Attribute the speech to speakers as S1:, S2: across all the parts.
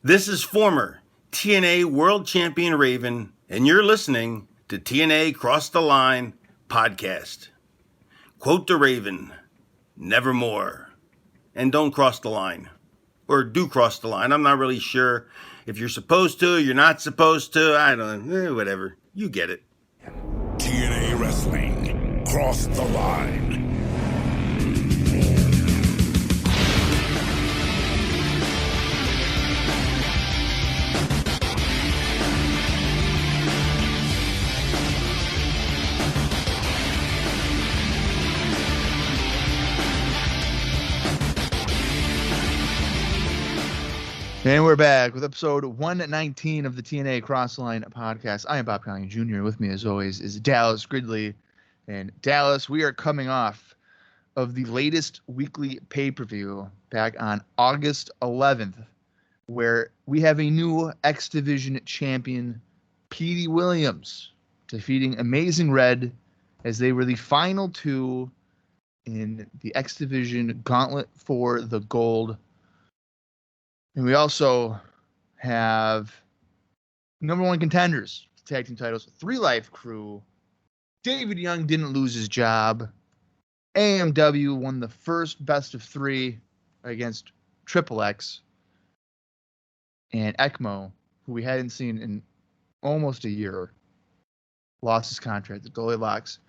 S1: This is former TNA World Champion Raven, and you're listening to TNA Cross the Line podcast. Quote the Raven, nevermore. And don't cross the line. Or do cross the line. I'm not really sure if you're supposed to, you're not supposed to. I don't know. Whatever. You get it.
S2: TNA Wrestling. Cross the Line.
S3: And we're back with episode 119 of the TNA Crossline podcast. I am Colling Jr. With me, as always, is Dallas Gridley. And Dallas, we are coming off of the latest weekly pay-per-view back on August 11th, where we have a new X-Division Champion Petey Williams defeating Amazing Red as they were the final two in the X-Division Gauntlet for the Gold. And we also have number one contenders, tag team titles, 3 Life Crew. David Young didn't lose his job. AMW won the first best of 3 against Triple X. And ECMO, who we hadn't seen in almost a year, lost his contract, the Goldy Locks.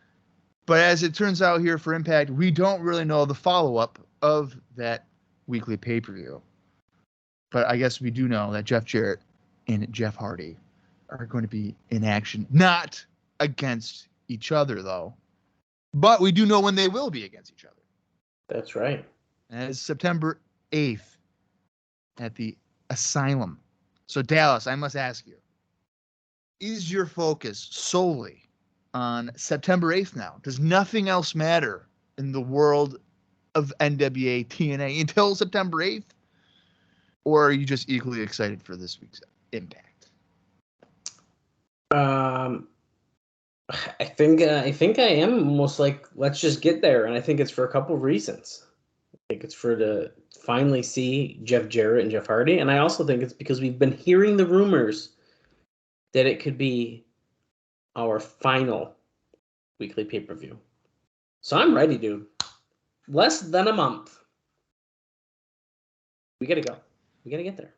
S3: But as it turns out here for Impact, we don't really know the follow-up of that weekly pay-per-view. But I guess we do know that Jeff Jarrett and Jeff Hardy are going to be in action. Not against each other, though. But we do know when they will be against each other.
S4: That's right.
S3: And it's September 8th at the Asylum. So, Dallas, I must ask you, is your focus solely on September 8th now? Does nothing else matter in the world of NWA TNA until September 8th? Or are you just equally excited for this week's Impact?
S4: I think I am almost like, let's just get there. And I think it's for a couple of reasons. I think it's to finally see Jeff Jarrett and Jeff Hardy. And I also think it's because we've been hearing the rumors that it could be our final weekly pay-per-view. So I'm ready, dude. Less than a month. We got to go. We got to get there.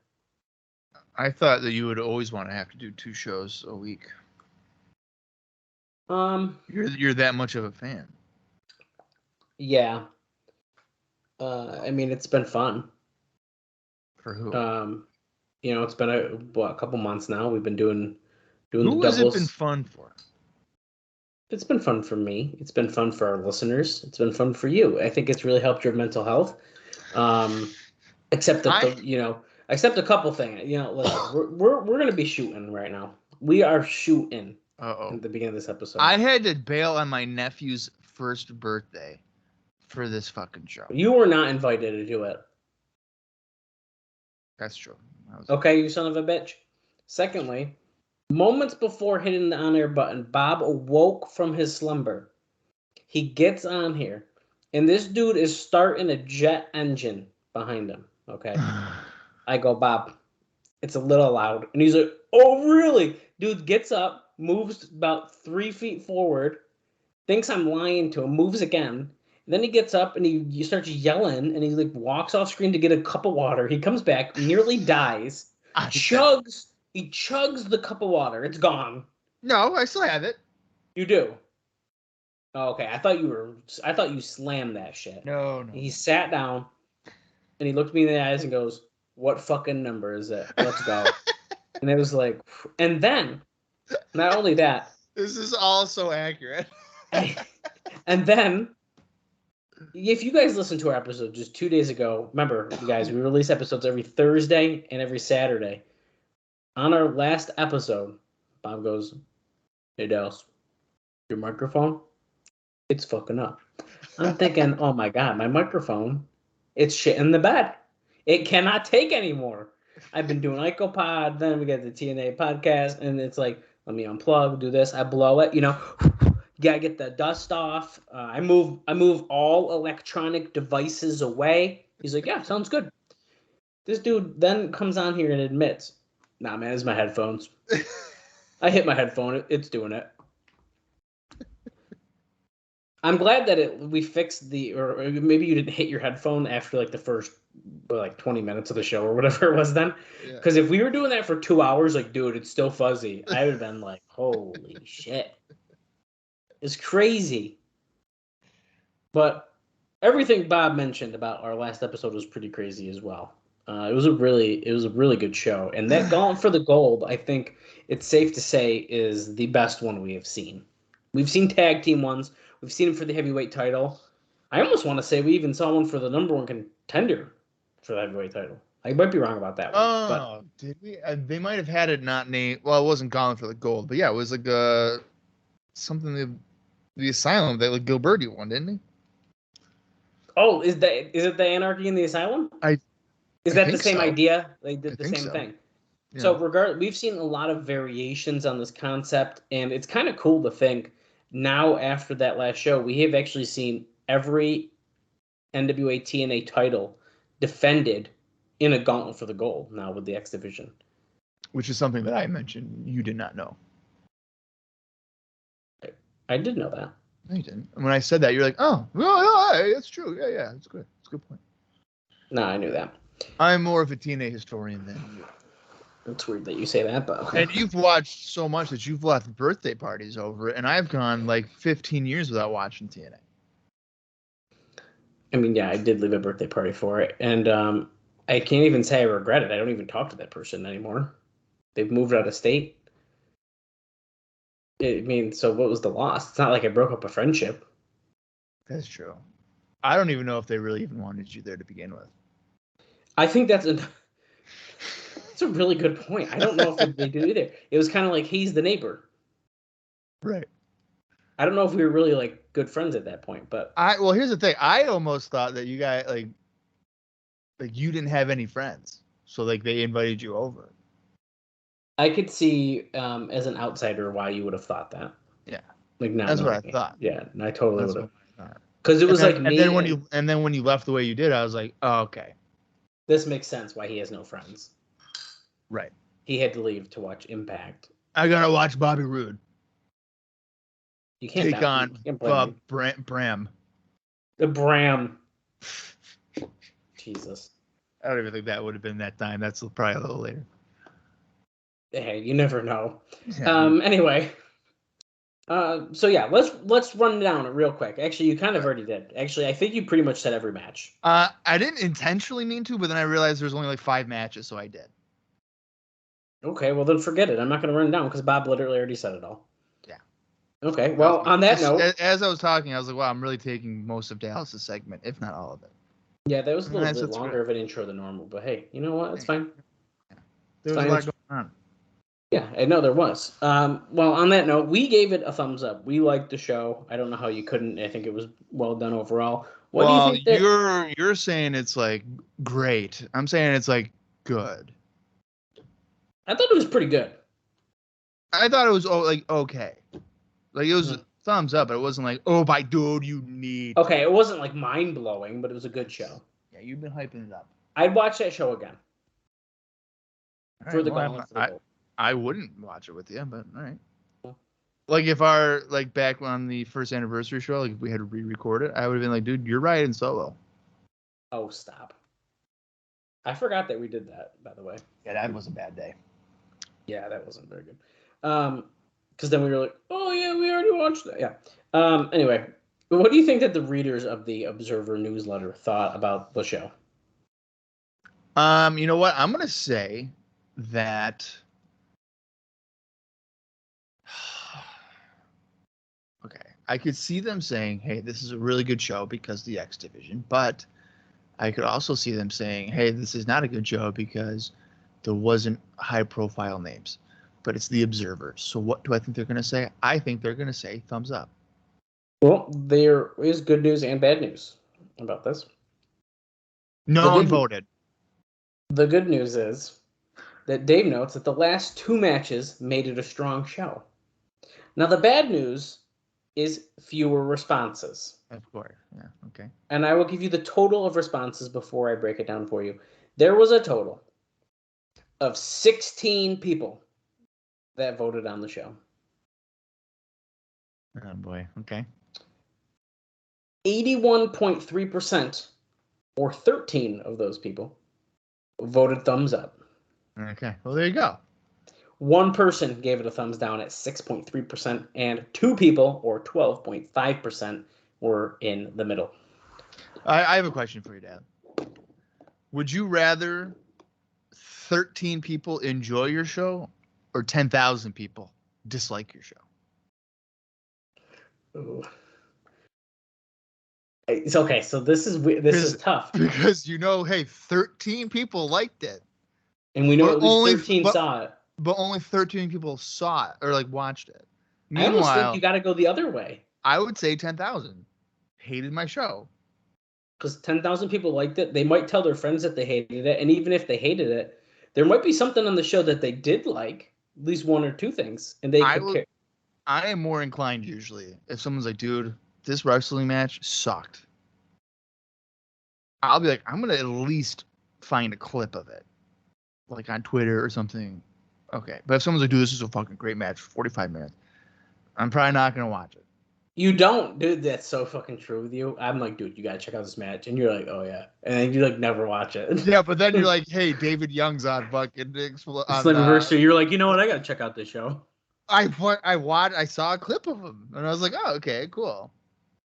S3: I thought that you would always want to have to do 2 shows a week. You're that much of a fan.
S4: Yeah. I mean, it's been fun.
S3: For who?
S4: It's been a couple months now. We've been doing the doubles.
S3: Who has it been fun for?
S4: It's been fun for me. It's been fun for our listeners. It's been fun for you. I think it's really helped your mental health. Except a couple things. Listen, we're going to be shooting right now. We are shooting at the beginning of this episode.
S3: I had to bail on my nephew's first birthday for this fucking show.
S4: You were not invited to do it.
S3: That's true.
S4: Okay, you son of a bitch. Secondly, moments before hitting the on-air button, Bob awoke from his slumber. He gets on here, and this dude is starting a jet engine behind him. Okay. I go, Bob, it's a little loud. And he's like, oh, really? Dude gets up, moves about 3 feet forward, thinks I'm lying to him, moves again. And then he gets up and he starts yelling and he like walks off screen to get a cup of water. He comes back, nearly dies. He chugs the cup of water. It's gone.
S3: No, I still have it.
S4: You do? Oh, okay. I thought you slammed that shit.
S3: No.
S4: He sat down. And he looked me in the eyes and goes, what fucking number is it? Let's go. And it was like, and then, not only that.
S3: This is all so accurate.
S4: And then, if you guys listened to our episode just 2 days ago, remember, you guys, we release episodes every Thursday and every Saturday. On our last episode, Bob goes, hey, Dallas, your microphone, it's fucking up. I'm thinking, oh my God, my microphone, it's shit in the bed. It cannot take anymore. I've been doing IcoPod, then we got the TNA podcast, and it's like, let me unplug, do this, I blow it, gotta get the dust off. I move all electronic devices away. He's like, yeah, sounds good. This dude then comes on here and admits, nah, man, it's my headphones. I hit my headphone. It's doing it. I'm glad that we fixed or maybe you didn't hit your headphone after like the first 20 minutes of the show or whatever it was then. Because if we were doing that for 2 hours, like, dude, it's still fuzzy, I would have been like, holy shit. It's crazy. But everything Bob mentioned about our last episode was pretty crazy as well. It was a really good show. And that Gauntlet for the Gold, I think it's safe to say, is the best one we have seen. We've seen tag team ones. We've seen them for the heavyweight title. I almost want to say we even saw one for the number one contender for the heavyweight title. I might be wrong about that one.
S3: Oh, did we? They might have had it not named. Well, it wasn't Gauntlet for the Gold, but yeah, it was like something the Asylum that like Gilberti won, didn't he?
S4: Oh, is it the Anarchy in the Asylum? Is that the same idea? They did the same thing. Yeah. So we've seen a lot of variations on this concept, and it's kind of cool to think now after that last show, we have actually seen every NWA TNA title defended in a Gauntlet for the Gold now with the X Division.
S3: Which is something that I mentioned you did not know.
S4: I did know that.
S3: No, you didn't. And when I said that, you're like, oh, yeah, that's true. Yeah, it's good. It's a good point.
S4: No, I knew that.
S3: I'm more of a TNA historian than you.
S4: It's weird that you say that, but okay.
S3: And you've watched so much that you've left birthday parties over it, and I've gone like 15 years without watching TNA.
S4: I mean, yeah, I did leave a birthday party for it, and I can't even say I regret it. I don't even talk to that person anymore. They've moved out of state. I mean, so what was the loss? It's not like I broke up a friendship.
S3: That's true. I don't even know if they really even wanted you there to begin with.
S4: I think that's a really good point. I don't know if they do either. It was kind of like he's the neighbor.
S3: Right.
S4: I don't know if we were really like good friends at that point, but
S3: well, here's the thing. I almost thought that you guys like you didn't have any friends, so like they invited you over.
S4: I could see as an outsider why you would have thought that.
S3: Yeah.
S4: Like now.
S3: That's what I thought.
S4: Yeah, and I totally would have.
S3: Because
S4: it was
S3: then,
S4: like me.
S3: And then when you left the way you did, I was like, oh, okay.
S4: This makes sense why he has no friends.
S3: Right.
S4: He had to leave to watch Impact.
S3: I gotta watch Bobby Roode.
S4: You can't
S3: take on Bram.
S4: The Bram. Jesus.
S3: I don't even think that would have been that time. That's probably a little later.
S4: Hey, you never know.
S3: Yeah.
S4: Anyway. So yeah, let's run down it real quick. Actually, you kind of already did. Actually, I think you pretty much said every match.
S3: I didn't intentionally mean to, but then I realized there's only like 5 matches, so I did.
S4: Okay, well then forget it. I'm not going to run it down because Bob literally already said it all.
S3: Yeah.
S4: Okay, well on that note,
S3: as I was talking, I was like, wow, I'm really taking most of Dallas's segment, if not all of it.
S4: Yeah, that was a little bit longer of an intro than normal, but hey, you know what? It's fine.
S3: Yeah. There was a lot going on.
S4: Yeah, I know there was. Well, on that note, we gave it a thumbs up. We liked the show. I don't know how you couldn't. I think it was well done overall. What do you think?
S3: You're saying it's like great. I'm saying it's like good.
S4: I thought it was pretty good.
S3: I thought it was like okay. Like it was thumbs up, but it wasn't like, oh my dude, you need.
S4: Okay, it wasn't like mind blowing, but it was a good show.
S3: Yeah, you've been hyping it up.
S4: I'd watch that show again.
S3: I wouldn't watch it with you, but all right. Like if our back on the first anniversary show, like if we had to re-record it, I would have been like, dude, you're riding solo.
S4: Oh, stop. I forgot that we did that, by the way.
S3: Yeah, that was a bad day.
S4: Yeah, that wasn't very good. Because then we were like, oh yeah, we already watched that. Yeah. Anyway, what do you think that the readers of the Observer newsletter thought about the show?
S3: You know what? I'm gonna say that. Okay, I could see them saying, hey, this is a really good show because the X Division, but I could also see them saying, hey, this is not a good show because there wasn't high-profile names, but it's the Observer. So what do I think they're going to say? I think they're going to say thumbs up.
S4: Well, there is good news and bad news about this.
S3: No one voted.
S4: The good news is that Dave notes that the last 2 matches made it a strong show. Now, the bad news is fewer responses.
S3: Of course. Yeah. Okay.
S4: And I will give you the total of responses before I break it down for you. There was a total of 16 people that voted on the show.
S3: Oh boy. Okay.
S4: 81.3%, or 13 of those people, voted thumbs up.
S3: Okay. Well, there you go.
S4: One person gave it a thumbs down at 6.3%, and 2 people, or 12.5%, were in the middle.
S3: I have a question for you, Dad. Would you rather 13 people enjoy your show or 10,000 people dislike your show?
S4: Ooh. It's okay. So this is tough
S3: Because hey, 13 people liked it,
S4: and we know at least 13 saw it.
S3: But only 13 people saw it or watched it.
S4: I almost think you got to go the other way.
S3: I would say 10,000 hated my show.
S4: Because 10,000 people liked it. They might tell their friends that they hated it. And even if they hated it, there might be something on the show that they did like, at least 1 or 2 things. And I
S3: am more inclined usually. If someone's like, dude, this wrestling match sucked, I'll be like, I'm going to at least find a clip of it. Like on Twitter or something. Okay. But if someone's like, dude, this is a fucking great match for 45 minutes, I'm probably not going to watch it.
S4: You don't, dude. That's so fucking true with you. I'm like, dude, you gotta check out this match, and you're like, oh yeah, and then you never watch it.
S3: Yeah, but then you're like, hey, David Young's on fucking
S4: Slammiversary. You're like, you know what? I gotta check out this show.
S3: I saw a clip of him, and I was like, oh, okay, cool.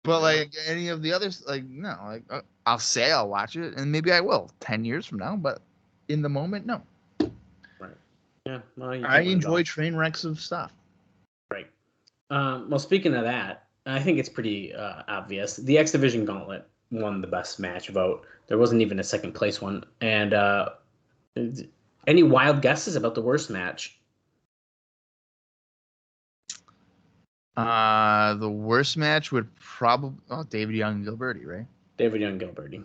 S3: But any of the others, no, I'll say I'll watch it, and maybe I will 10 years from now, but in the moment, no.
S4: Right. Yeah. Well,
S3: I enjoy train wrecks of stuff.
S4: Right. Well, speaking of that. I think it's pretty obvious. The X-Division Gauntlet won the best match vote. There wasn't even a second place one. And any wild guesses about the worst match?
S3: The worst match would probably David Young and Gilberti, right?
S4: David Young and Gilberti.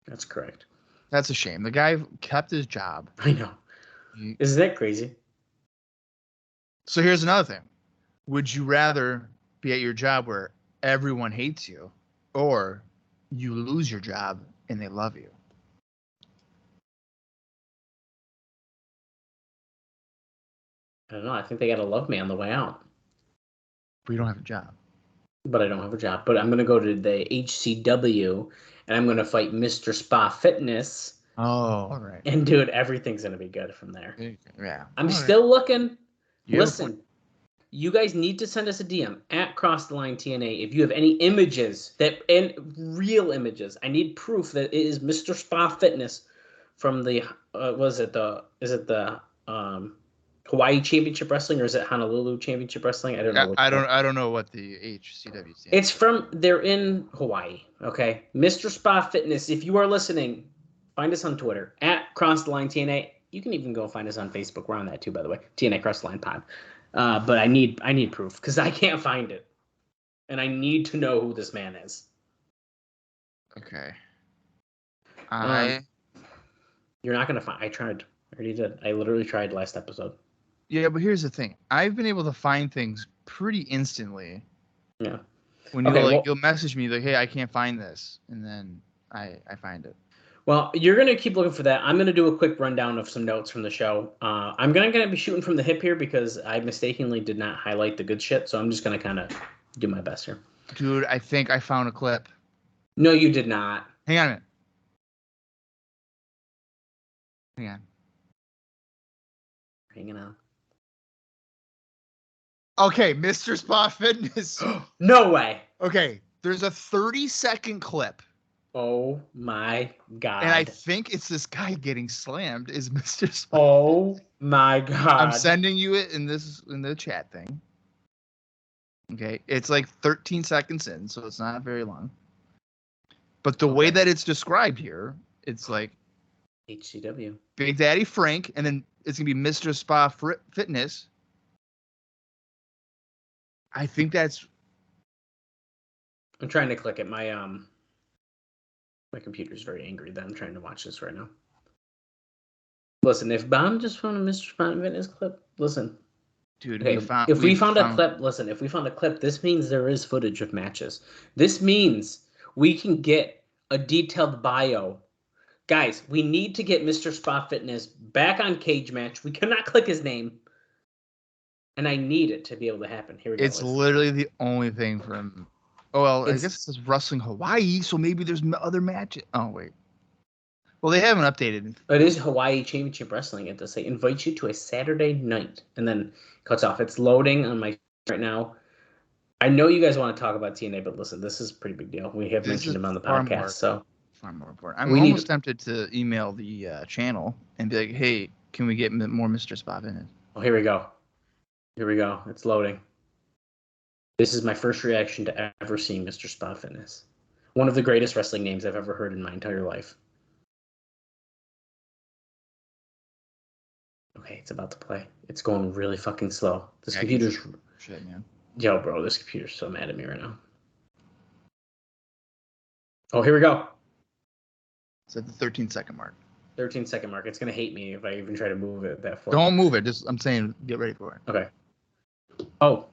S4: That's correct.
S3: That's a shame. The guy kept his job.
S4: I know. Isn't that crazy?
S3: So here's another thing. Would you rather be at your job where everyone hates you, or you lose your job and they love you?
S4: I don't know. I think they got to love me on the way out.
S3: But you don't have a job.
S4: But I don't have a job. But I'm going to go to the HCW, and I'm going to fight Mr. Spa Fitness.
S3: Oh, all right.
S4: And, dude, everything's going to be good from there.
S3: Yeah.
S4: I'm still looking. Listen. You guys need to send us a DM at Cross the Line TNA if you have any images and real images. I need proof that it is Mr. Spa Fitness from the Hawaii Championship Wrestling, or is it Honolulu Championship Wrestling? I don't know.
S3: I don't know what the HCW stands.
S4: It's from. They're in Hawaii. Okay, Mr. Spa Fitness. If you are listening, find us on Twitter at Cross the Line TNA. You can even go find us on Facebook. We're on that too, by the way. TNA Cross the Line Pod. But I need proof because I can't find it, and I need to know who this man is.
S3: Okay.
S4: You're not gonna find. I tried. I already did. I literally tried last episode.
S3: Yeah, but here's the thing. I've been able to find things pretty instantly.
S4: Yeah.
S3: When you'll message me like, hey, I can't find this, and then I find it.
S4: Well, you're going to keep looking for that. I'm going to do a quick rundown of some notes from the show. I'm going to be shooting from the hip here because I mistakenly did not highlight the good shit, so I'm just going to kind of do my best here.
S3: Dude, I think I found a clip.
S4: No, you did not.
S3: Hang on a minute. Hang on.
S4: Hanging on.
S3: Okay, Mr. Spa Fitness.
S4: No way.
S3: Okay, there's a 30-second clip.
S4: Oh my God.
S3: And I think it's this guy getting slammed is Mr. Spa.
S4: Oh my God.
S3: I'm sending you it in the chat thing. Okay, it's like 13 seconds in, so it's not very long. But the way that it's described here, it's like
S4: HCW.
S3: Big Daddy Frank, and then it's going to be Mr. Spa Fitness. I think that's...
S4: I'm trying to click it. My computer's very angry that I'm trying to watch this right now. Listen, if Bomb just found a Mr. Spa Fitness clip, listen.
S3: Dude,
S4: okay, if we found a clip, this means there is footage of matches. This means we can get a detailed bio Guys, we need to get Mr. Spa Fitness back on Cage Match. We cannot click his name. And I need it to be able to happen. Here we go.
S3: It's literally the only thing from. Oh, well, I guess it says Wrestling Hawaii, so maybe there's other matches. Oh, wait. Well, they haven't updated.
S4: It is Hawaii Championship Wrestling. It does say invite you to a Saturday night. And then cuts off. It's loading on my right now. I know you guys want to talk about TNA, but listen, this is a pretty big deal. We have mentioned him on the podcast. So
S3: far more important. I'm almost tempted to email the channel and be like, hey, can we get more Mr. Spot in it?
S4: Oh, here we go. Here we go. It's loading. This is my first reaction to ever seeing Mr. Spot Fitness. One of the greatest wrestling names I've ever heard in my entire life. Okay, it's about to play. It's going really fucking slow. This computer's...
S3: Shit, man.
S4: Yo, bro, this computer's so mad at me right now. Oh, here we go.
S3: It's at the 13-second mark.
S4: 13-second mark. It's going to hate me if I even try to move it that far.
S3: Don't move it. Just, I'm saying, get ready for it.
S4: Okay. Oh.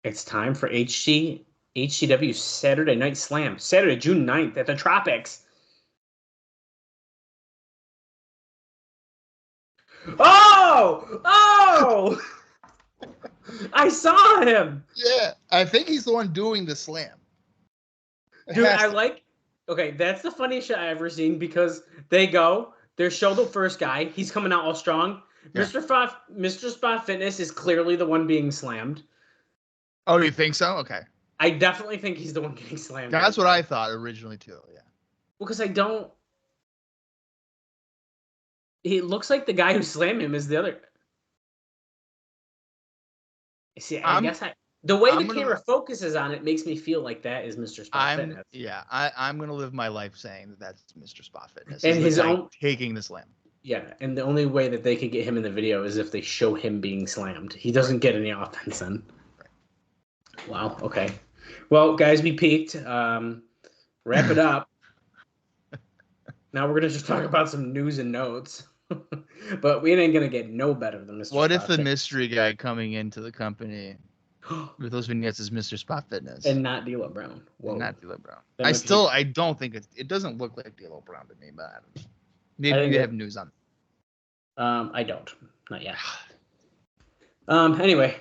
S4: It's time for HCW Saturday Night Slam. Saturday, June 9th at the Tropics. Oh! Oh! I saw him.
S3: Yeah, I think he's the one doing the slam.
S4: Dude, okay, that's the funniest shit I ever seen because they show the first guy. He's coming out all strong. Yeah. Mr. Spot Fitness is clearly the one being slammed.
S3: Oh, you think so? Okay.
S4: I definitely think he's the one getting slammed.
S3: That's what I thought originally too. Yeah.
S4: Well, because it looks like the guy who slammed him is the other. See, the way the camera focuses on it makes me feel like that is Mr. Spot Fitness.
S3: Yeah, I'm gonna live my life saying that's Mr. Spot Fitness.
S4: And his own
S3: taking the slam.
S4: Yeah, and the only way that they could get him in the video is if they show him being slammed. He doesn't get any offense then. Right. Wow. Okay. Well, guys, we peaked. Wrap it up. Now we're gonna just talk about some news and notes. But we ain't gonna get no better than Mr.
S3: What
S4: Spot
S3: if the
S4: Fitness.
S3: mystery guy coming into the company with those vignettes is Mr. Spot Fitness
S4: and not D'Lo Brown? Whoa.
S3: And not D'Lo Brown. I don't think it doesn't look like D'Lo Brown to me, but I don't know. Maybe you have news on that.
S4: I don't. Not yet. Anyway,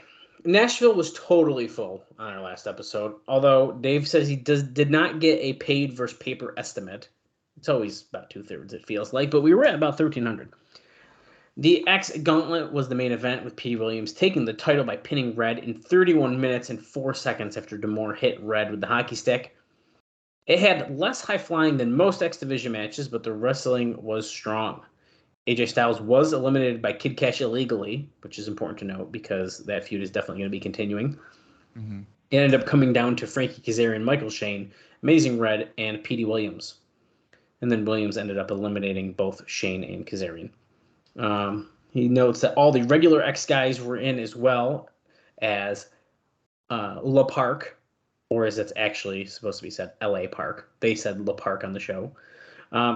S4: Nashville was totally full on our last episode. Although Dave says he did not get a paid versus paper estimate. It's always about 2/3, it feels like, but we were at about 1,300. The X Gauntlet was the main event with Petey Williams taking the title by pinning Red in 31 minutes and 4 seconds after D'Amore hit Red with the hockey stick. It had less high flying than most X-Division matches, but the wrestling was strong. AJ Styles was eliminated by Kid Cash illegally, which is important to note because that feud is definitely going to be continuing. Mm-hmm. It ended up coming down to Frankie Kazarian, Michael Shane, Amazing Red, and Petey Williams. And then Williams ended up eliminating both Shane and Kazarian. He notes that all the regular X guys were in as well as La Park, or as it's actually supposed to be said, LA Park. They said La Park on the show.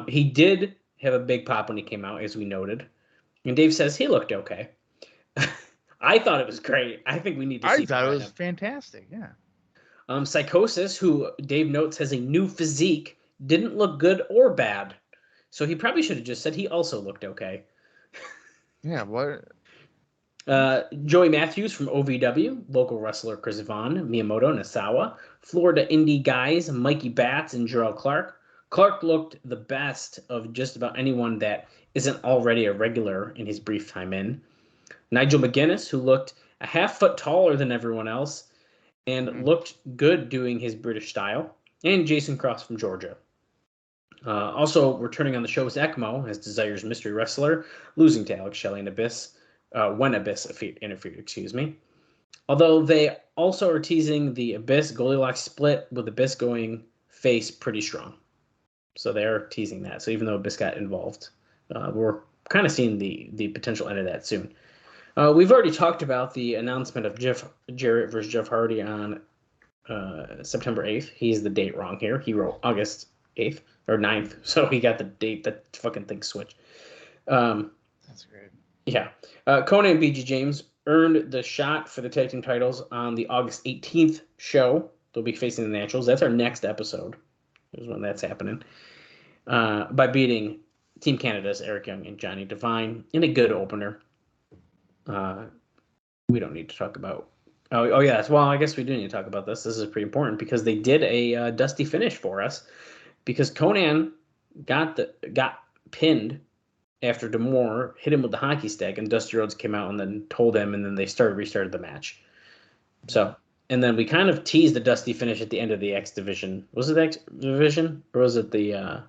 S4: He did have a big pop when he came out, as we noted. And Dave says he looked okay. I thought it was great. I think we need to see.
S3: I thought it was fantastic, yeah.
S4: Psicosis, who Dave notes has a new physique, didn't look good or bad. So he probably should have just said he also looked okay.
S3: Yeah, what?
S4: Joey Matthews from OVW, local wrestler Chris Vaughn, Miyamoto, Nasawa, Florida indie guys Mikey Batts and Gerald Clark. Clark looked the best of just about anyone that isn't already a regular in his brief time in. Nigel McGuinness, who looked a half foot taller than everyone else and looked good doing his British style. And Jason Cross from Georgia. Also returning on the show is ECMO as Desire's mystery wrestler, losing to Alex Shelley and Abyss when Abyss interfered, Although they also are teasing the Abyss Goldy Locks split with Abyss going face pretty strong. So they're teasing that. So even though Abyss got involved, we're kind of seeing the potential end of that soon. We've already talked about the announcement of Jarrett versus Jeff Hardy on September 8th. He's the date wrong here. He wrote August 8th or 9th, so he got the date. That fucking thing switched.
S3: That's great.
S4: Yeah. Conan and BG James earned the shot for the tag team titles on the August 18th show. They'll be facing the Naturals. That's our next episode. Is when that's happening. by beating Team Canada's Eric Young and Johnny Devine in a good opener. We don't need to talk about. Oh yes. Well, I guess we do need to talk about this. This is pretty important because they did a dusty finish for us because Conan got pinned after D'Amore hit him with the hockey stick, and Dusty Rhodes came out and then told him, and then they restarted the match. So, and then we kind of teased the dusty finish at the end of the X-Division. Was it the X-Division or was it the?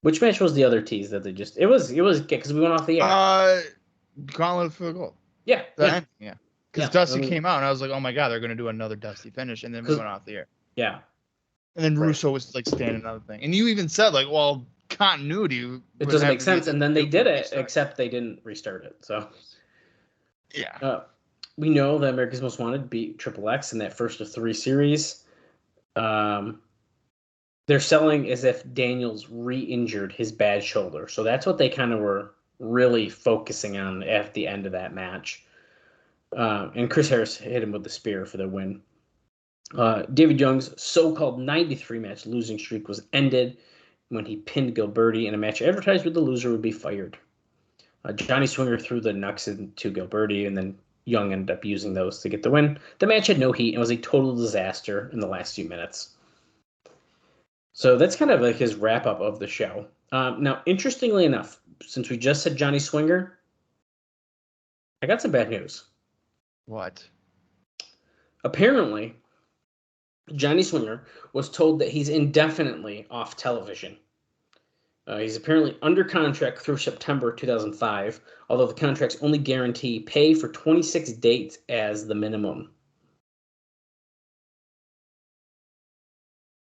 S4: Which match was the other tease that they just? It was because we went off the air.
S3: Gauntlet for the gold.
S4: Yeah.
S3: Because Dusty came out, and I was like, oh my god, they're going to do another Dusty finish, and then we went off the air.
S4: Yeah.
S3: And then Russo was like standing another thing, and you even said like, well, continuity.
S4: It doesn't make sense, and then they did it, except they didn't restart it. So.
S3: Yeah.
S4: We know that America's Most Wanted beat Triple X in that first of 3 series. They're selling as if Daniels re-injured his bad shoulder. So that's what they kind of were really focusing on at the end of that match. And Chris Harris hit him with the spear for the win. David Young's so-called 93-match losing streak was ended when he pinned Gilberti in a match advertised where the loser would be fired. Johnny Swinger threw the knucks into Gilberti, and then Young ended up using those to get the win. The match had no heat and was a total disaster in the last few minutes. So that's kind of like his wrap-up of the show. Now, interestingly enough, since we just said Johnny Swinger, I got some bad news.
S3: What?
S4: Apparently, Johnny Swinger was told that he's indefinitely off television. He's apparently under contract through September 2005, although the contracts only guarantee pay for 26 dates as the minimum.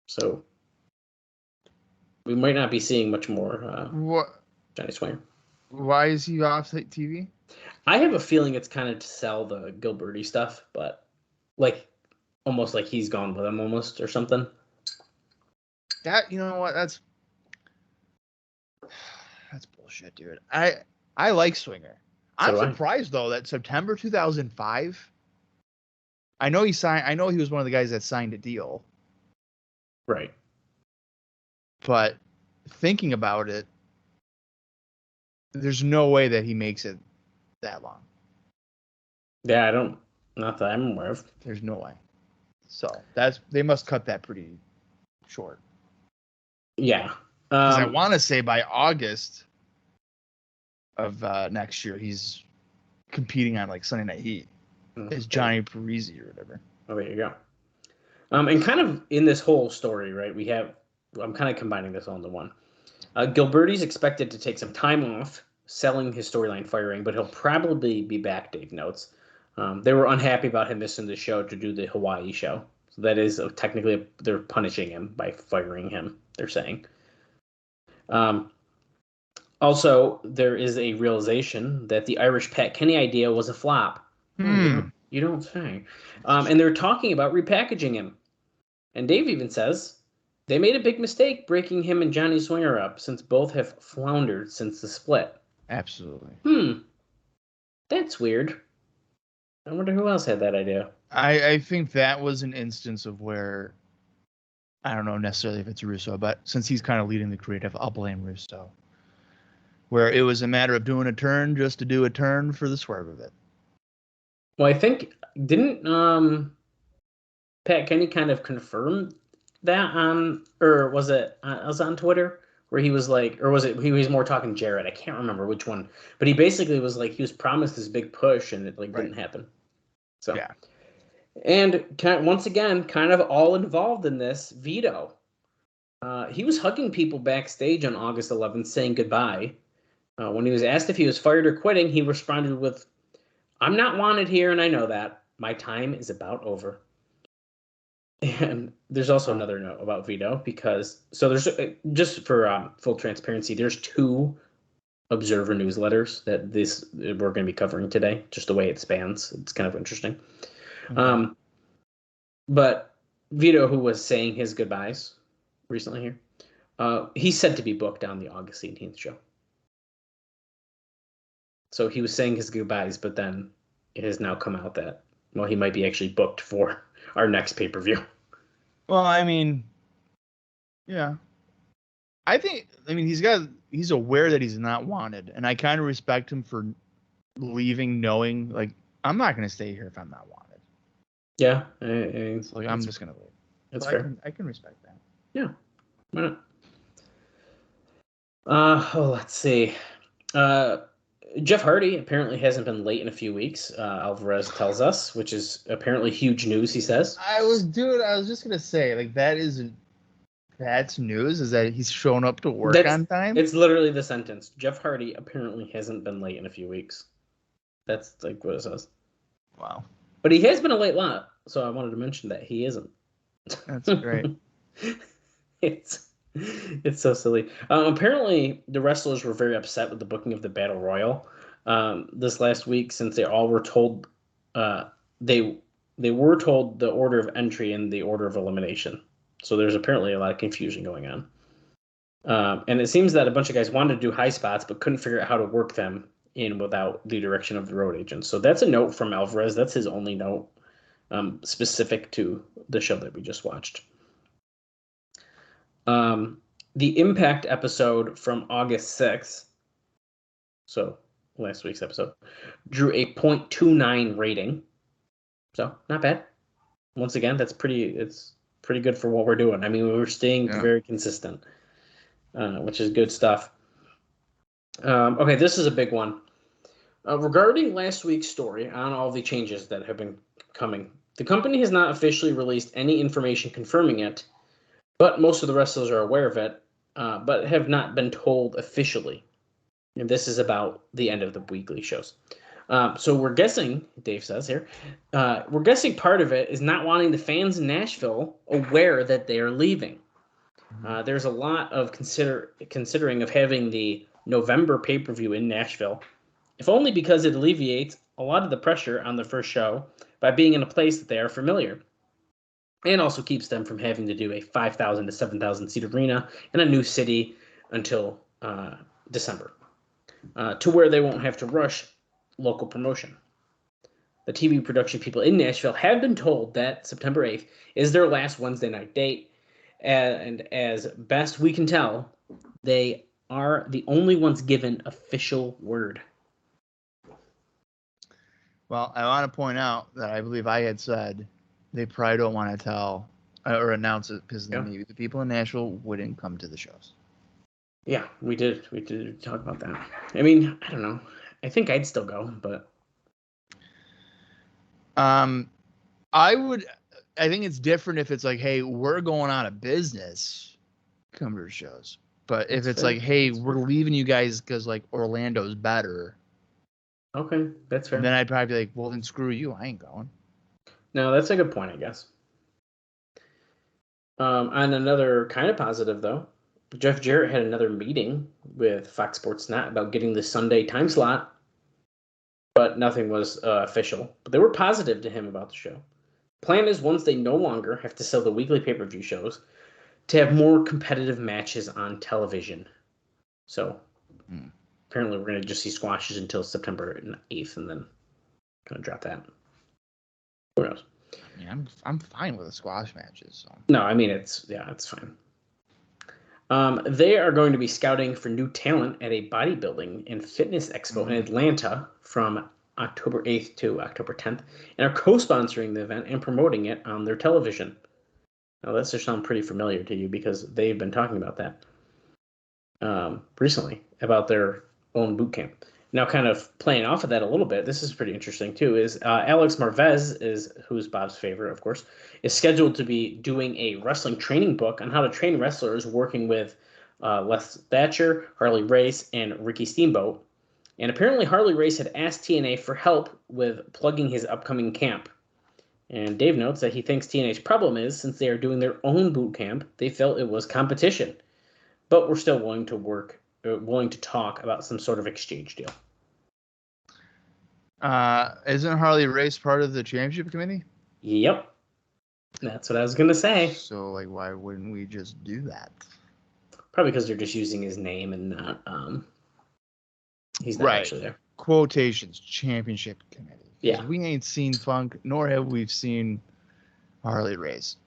S4: So we might not be seeing much more Johnny Swinger.
S3: Why is he off TV?
S4: I have a feeling it's kind of to sell the Gilberti stuff, but like almost like he's gone with him almost or something.
S3: That, you know what, that's bullshit, dude. I like Swinger. I'm surprised though that September 2005. I know he was one of the guys that signed a deal.
S4: Right. But
S3: thinking about it, there's no way that he makes it that long.
S4: Yeah, not that I'm aware of.
S3: There's no way. So they must cut that pretty short.
S4: Yeah.
S3: I want to say by August of next year, he's competing on like Sunday Night Heat. It's Johnny Parisi or whatever.
S4: Oh, there you go. And kind of in this whole story, right, I'm kind of combining this all into one. Gilberti's expected to take some time off selling his storyline firing, but he'll probably be back, Dave notes. They were unhappy about him missing the show to do the Hawaii show. So that is technically they're punishing him by firing him, they're saying. Also, there is a realization that the Irish Pat Kenny idea was a flop. You don't say. And they're talking about repackaging him. And Dave even says they made a big mistake breaking him and Johnny Swinger up since both have floundered since the split.
S3: Absolutely.
S4: That's weird. I wonder who else had that idea.
S3: I think that was an instance of where, I don't know necessarily if it's Russo, but since he's kind of leading the creative, I'll blame Russo. Where it was a matter of doing a turn just to do a turn for the swerve of it.
S4: Well, I think, didn't Pat Kenny kind of confirm that or was it on Twitter? Where he was like, or was it, he was more talking Jarrett? I can't remember which one. But he basically was like, he was promised this big push and it didn't happen. So, yeah. And once again, kind of all involved in this, Vito. He was hugging people backstage on August 11th saying goodbye. When he was asked if he was fired or quitting, he responded with, "I'm not wanted here and I know that. My time is about over." And there's also another note about Vito because, so there's, just for full transparency, there's 2 Observer newsletters that we're going to be covering today, just the way it spans. It's kind of interesting. Mm-hmm. But Vito, who was saying his goodbyes recently here, he's said to be booked on the August 18th show. So he was saying his goodbyes, but then it has now come out that, well, he might be actually booked for our next pay-per-view.
S3: Well, I mean, yeah. I mean, he's aware that he's not wanted, and I kind of respect him for leaving, knowing like I'm not going to stay here if I'm not wanted.
S4: Yeah,
S3: So, like I'm just going to leave.
S4: That's
S3: so
S4: fair.
S3: I can respect that.
S4: Yeah. Why not? Let's see. Jeff Hardy apparently hasn't been late in a few weeks. Alvarez tells us, which is apparently huge news. He says.
S3: I was just going to say, like that's news. Is that he's shown up to work on time?
S4: It's literally the sentence. Jeff Hardy apparently hasn't been late in a few weeks. That's like what it says.
S3: Wow.
S4: But he has been a late lot, so I wanted to mention that he isn't.
S3: That's great.
S4: It's so silly. Apparently, the wrestlers were very upset with the booking of the Battle Royal this last week, since they all were told they were told the order of entry and the order of elimination. So there's apparently a lot of confusion going on. And it seems that a bunch of guys wanted to do high spots but couldn't figure out how to work them in without the direction of the road agents. So that's a note from Alvarez. That's his only note specific to the show that we just watched. The iMPACT episode from August 6th, so last week's episode, drew a 0.29 rating. So not bad. Once again, it's pretty good for what we're doing. I mean, we were staying very consistent, which is good stuff. Okay, this is a big one. Regarding last week's story on all the changes that have been coming, the company has not officially released any information confirming it, but most of the wrestlers are aware of it, but have not been told officially. And this is about the end of the weekly shows. So we're guessing, Dave says here, we're guessing part of it is not wanting the fans in Nashville aware that they are leaving. There's a lot of considering of having the November pay-per-view in Nashville, if only because it alleviates a lot of the pressure on the first show by being in a place that they are familiar, and also keeps them from having to do a 5,000 to 7,000 seat arena in a new city until December, to where they won't have to rush local promotion. The TV production people in Nashville have been told that September 8th is their last Wednesday night date, and as best we can tell, they are the only ones given official word.
S3: Well, I want to point out that I believe I had said they probably don't want to tell or announce it because maybe the people in Nashville wouldn't come to the shows.
S4: Yeah, we did talk about that. I mean, I don't know. I think I'd still go, but
S3: I think it's different if it's like, hey, we're going out of business, come to the shows. But if it's like, hey, we're leaving you guys because like Orlando's better.
S4: Okay, that's fair.
S3: Then I'd probably be like, well, then screw you. I ain't going.
S4: No, that's a good point, I guess. On another kind of positive, though, Jeff Jarrett had another meeting with Fox Sports Net about getting the Sunday time slot, but nothing was official. But they were positive to him about the show. Plan is, once they no longer have to sell the weekly pay-per-view shows, to have more competitive matches on television. So apparently we're going to just see squashes until September 8th, and then going to drop that. Who knows?
S3: Yeah, I'm fine with the squash matches. So.
S4: No, I mean, it's fine. They are going to be scouting for new talent at a bodybuilding and fitness expo in Atlanta from October 8th to October 10th, and are co-sponsoring the event and promoting it on their television. Now, that should sound pretty familiar to you because they've been talking about that recently, about their own boot camp. Now, kind of playing off of that a little bit, this is pretty interesting too, is Alex Marvez, who's Bob's favorite, of course, is scheduled to be doing a wrestling training book on how to train wrestlers, working with Les Thatcher, Harley Race, and Ricky Steamboat. And apparently Harley Race had asked TNA for help with plugging his upcoming camp. And Dave notes that he thinks TNA's problem is, since they are doing their own boot camp, they felt it was competition, but we're still willing to talk about some sort of exchange deal.
S3: Isn't Harley Race part of the championship committee?
S4: Yep. That's what I was going to say.
S3: So, like, why wouldn't we just do that?
S4: Probably because they're just using his name and not, he's not actually there.
S3: Quotations, championship committee.
S4: Yeah.
S3: We ain't seen Funk, nor have we seen Harley Race.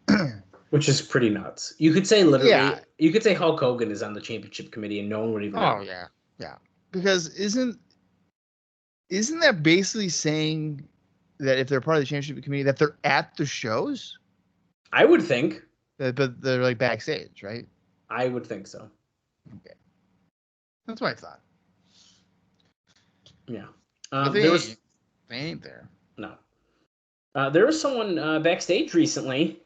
S4: Which is pretty nuts. You could say literally,
S3: Yeah.
S4: you could say Hulk Hogan is on the championship committee and no one would even know.
S3: Oh yeah. Because isn't that basically saying that if they're part of the championship committee that they're at the shows?
S4: I would think.
S3: But they're like backstage, right?
S4: I would think so.
S3: Okay. That's what I thought.
S4: Yeah.
S3: But
S4: There was
S3: they ain't there.
S4: no. There was someone backstage recently,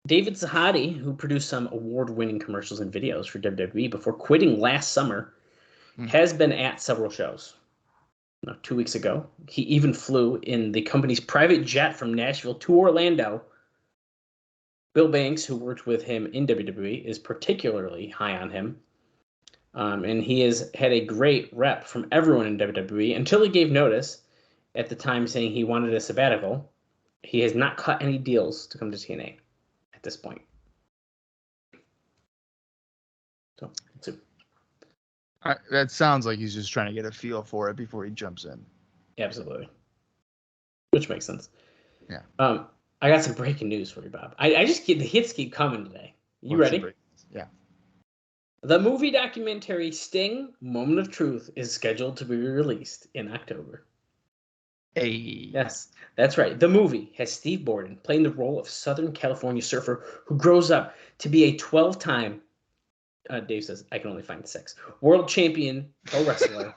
S4: David Zahadi, who produced some award-winning commercials and videos for WWE before quitting last summer, has been at several shows. 2 weeks ago, he even flew in the company's private jet from Nashville to Orlando. Bill Banks, who worked with him in WWE, is particularly high on him. And he has had a great rep from everyone in WWE until he gave notice at the time saying he wanted a sabbatical. He has not cut any deals to come to TNA at this point. So, let's see.
S3: That sounds like he's just trying to get a feel for it before he jumps in.
S4: Absolutely. Which makes sense.
S3: Yeah.
S4: I got some breaking news for you, Bob. I just the hits keep coming today. You ready?
S3: Yeah.
S4: The movie documentary Sting, Moment of Truth is scheduled to be released in October.
S3: Hey.
S4: Yes, that's right. The movie has Steve Borden playing the role of Southern California surfer who grows up to be a 12-time, Dave says, I can only find 6, world champion pro wrestler.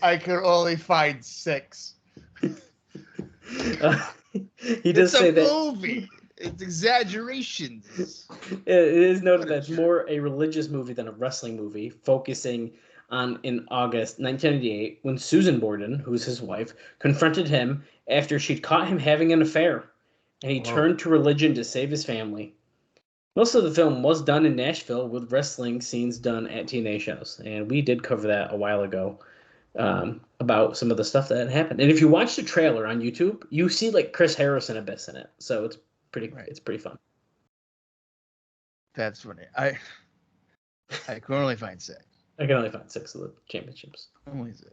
S3: I could only find 6.
S4: He does say that
S3: movie. It's exaggerations.
S4: It is noted that it's more a religious movie than a wrestling movie, focusing on in August 1998 when Susan Borden, who's his wife, confronted him after she'd caught him having an affair, and he turned to religion to save his family. Most of the film was done in Nashville with wrestling scenes done at TNA shows, and we did cover that a while ago about some of the stuff that happened. And if you watch the trailer on YouTube, you see like Chris Harris and Abyss in it, so it's pretty fun.
S3: That's funny. I could only find 6.
S4: I can only find 6 of the championships.
S3: Only 6.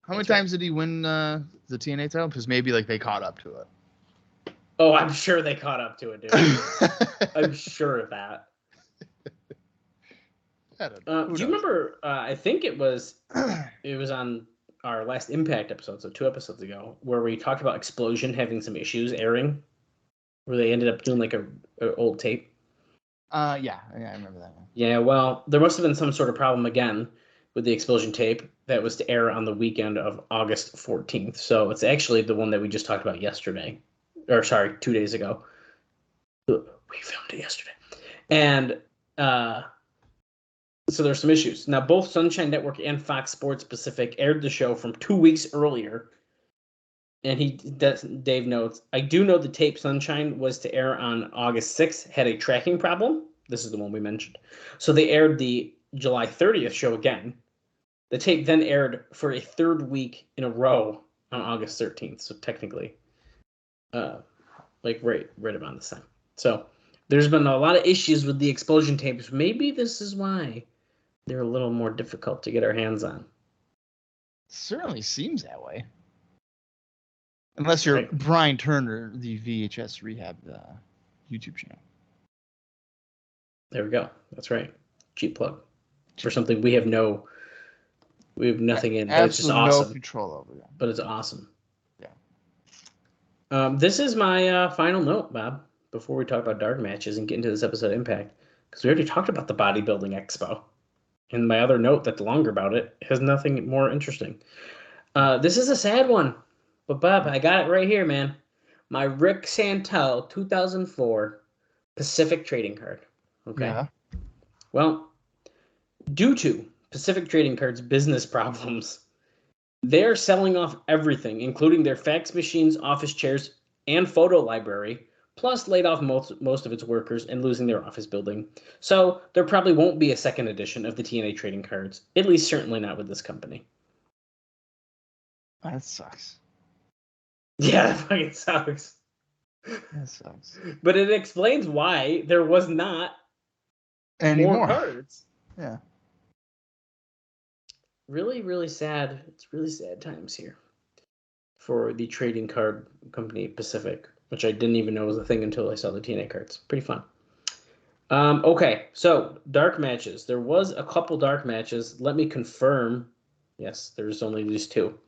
S3: How many times did he win the TNA title? Because maybe like they caught up to it.
S4: Oh, I'm sure they caught up to it, dude. I'm sure of that.
S3: I don't know.
S4: Do you remember? I think it was on our last Impact episode, so 2 episodes ago, where we talked about Explosion having some issues airing, where they ended up doing like a old tape.
S3: Yeah, I remember that one.
S4: Yeah, well, there must have been some sort of problem again with the Explosion tape that was to air on the weekend of August 14th. So it's actually the one that we just talked about yesterday. Or sorry, 2 days ago. We filmed it yesterday. And so there's some issues. Now, both Sunshine Network and Fox Sports Pacific aired the show from 2 weeks earlier. And Dave notes, I do know the tape Sunshine was to air on August 6th had a tracking problem. This is the one we mentioned. So they aired the July 30th show again. The tape then aired for a 3rd week in a row on August 13th. So technically, like right about the time. So there's been a lot of issues with the Explosion tapes. Maybe this is why they're a little more difficult to get our hands on.
S3: Certainly seems that way. Unless you're Brian Turner, the VHS Rehab YouTube channel.
S4: There we go. That's right. Cheap plug for something we have nothing in. But it's just awesome.
S3: No control over it.
S4: But it's awesome.
S3: Yeah.
S4: This is my final note, Bob, before we talk about dark matches and get into this episode of Impact, because we already talked about the bodybuilding expo. And my other note that's longer about it has nothing more interesting. This is a sad one. But, Bob, I got it right here, man. My Rick Santel 2004 Pacific Trading Card. Okay.
S3: Yeah.
S4: Well, due to Pacific Trading Card's business problems, they're selling off everything, including their fax machines, office chairs, and photo library, plus laid off most of its workers and losing their office building. So there probably won't be a second edition of the TNA Trading Cards, at least certainly not with this company.
S3: That sucks.
S4: Yeah, that fucking sucks.
S3: That sucks.
S4: But it explains why there was not more cards.
S3: Yeah.
S4: Really, really sad. It's really sad times here for the trading card company Pacific. which I didn't even know was a thing until I saw the TNA cards. Pretty fun. Okay, so dark matches. There was a couple dark matches. Let me confirm. Yes, there's only these two.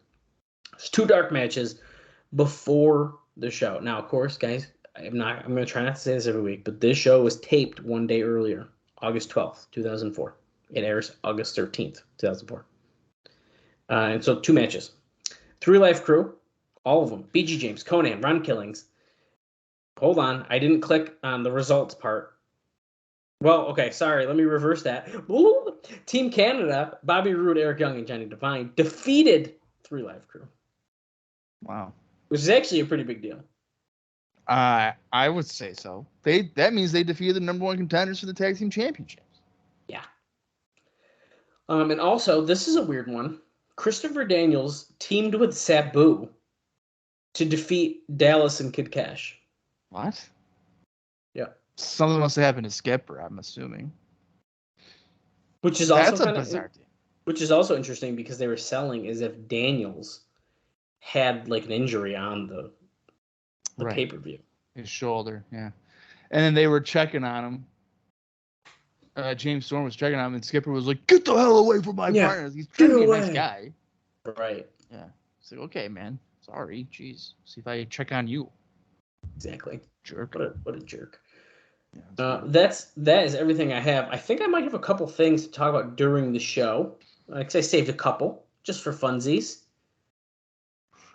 S4: There's 2 dark matches before the show. Now, of course, guys, I'm going to try not to say this every week, but this show was taped one day earlier, August 12th, 2004. It airs August 13th, 2004. And so 2 matches. 3 Life Crew, all of them. BG James, Conan, Ron Killings. Hold on, I didn't click on the results part. Well, okay, sorry, let me reverse that. Team Canada, Bobby Roode, Eric Young, and Johnny Devine defeated 3 Life Crew.
S3: Wow.
S4: Which is actually a pretty big deal.
S3: I would say so. That means they defeated the number 1 contenders for the tag team championships.
S4: Yeah. And also, this is a weird one. Christopher Daniels teamed with Sabu to defeat Dallas and Kid Cash.
S3: What?
S4: Yeah.
S3: Something must have happened to Skipper, I'm assuming.
S4: Which is also
S3: That's a bizarre thing.
S4: Which is also interesting because they were selling as if Daniels had like an injury on the
S3: Right.
S4: pay-per-view.
S3: His shoulder, yeah. And then they were checking on him. James Storm was checking on him, and Skipper was like, "Get the hell away from my partners." He's trying to be a nice guy.
S4: Right.
S3: Yeah. It's like, okay, man. Sorry. Jeez. See if I check on you.
S4: Exactly.
S3: Jerk.
S4: What a jerk.
S3: Yeah,
S4: that is everything I have. I think I might have a couple things to talk about during the show. Like I saved a couple just for funsies.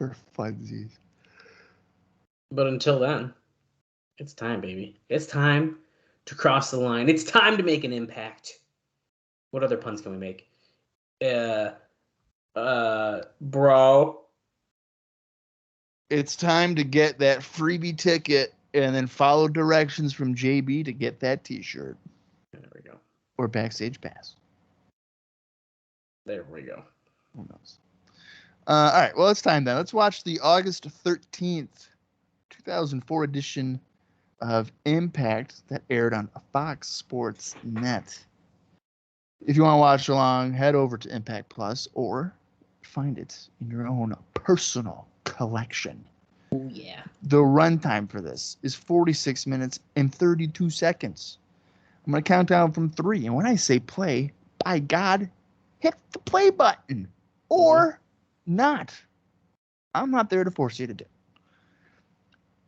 S3: for funsies.
S4: But until then, it's time, baby. It's time to cross the line. It's time to make an impact. What other puns can we make? Bro.
S3: It's time to get that freebie ticket and then follow directions from JB to get that t-shirt.
S4: There we go.
S3: Or backstage pass.
S4: There we go.
S3: Who knows? All right, well, it's time then. Let's watch the August 13th, 2004 edition of Impact that aired on Fox Sports Net. If you want to watch along, head over to Impact Plus or find it in your own personal collection.
S4: Oh, yeah.
S3: The runtime for this is 46 minutes and 32 seconds. I'm going to count down from 3. And when I say play, by God, hit the play button or not. I'm not there to force you to do.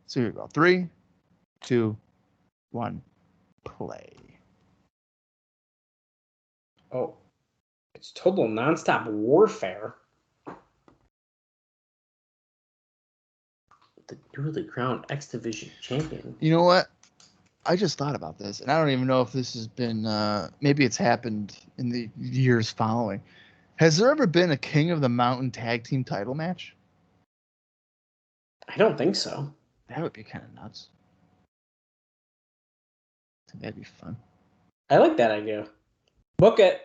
S3: So here we go. 3, 2, 1, play.
S4: Oh, it's total nonstop warfare. The newly crowned X-Division Champion.
S3: You know what? I just thought about this, and I don't even know if this has been, maybe it's happened in the years following. Has there ever been a King of the Mountain tag team title match?
S4: I don't think so.
S3: That would be kind of nuts. I think that'd be fun.
S4: I like that idea. Book it.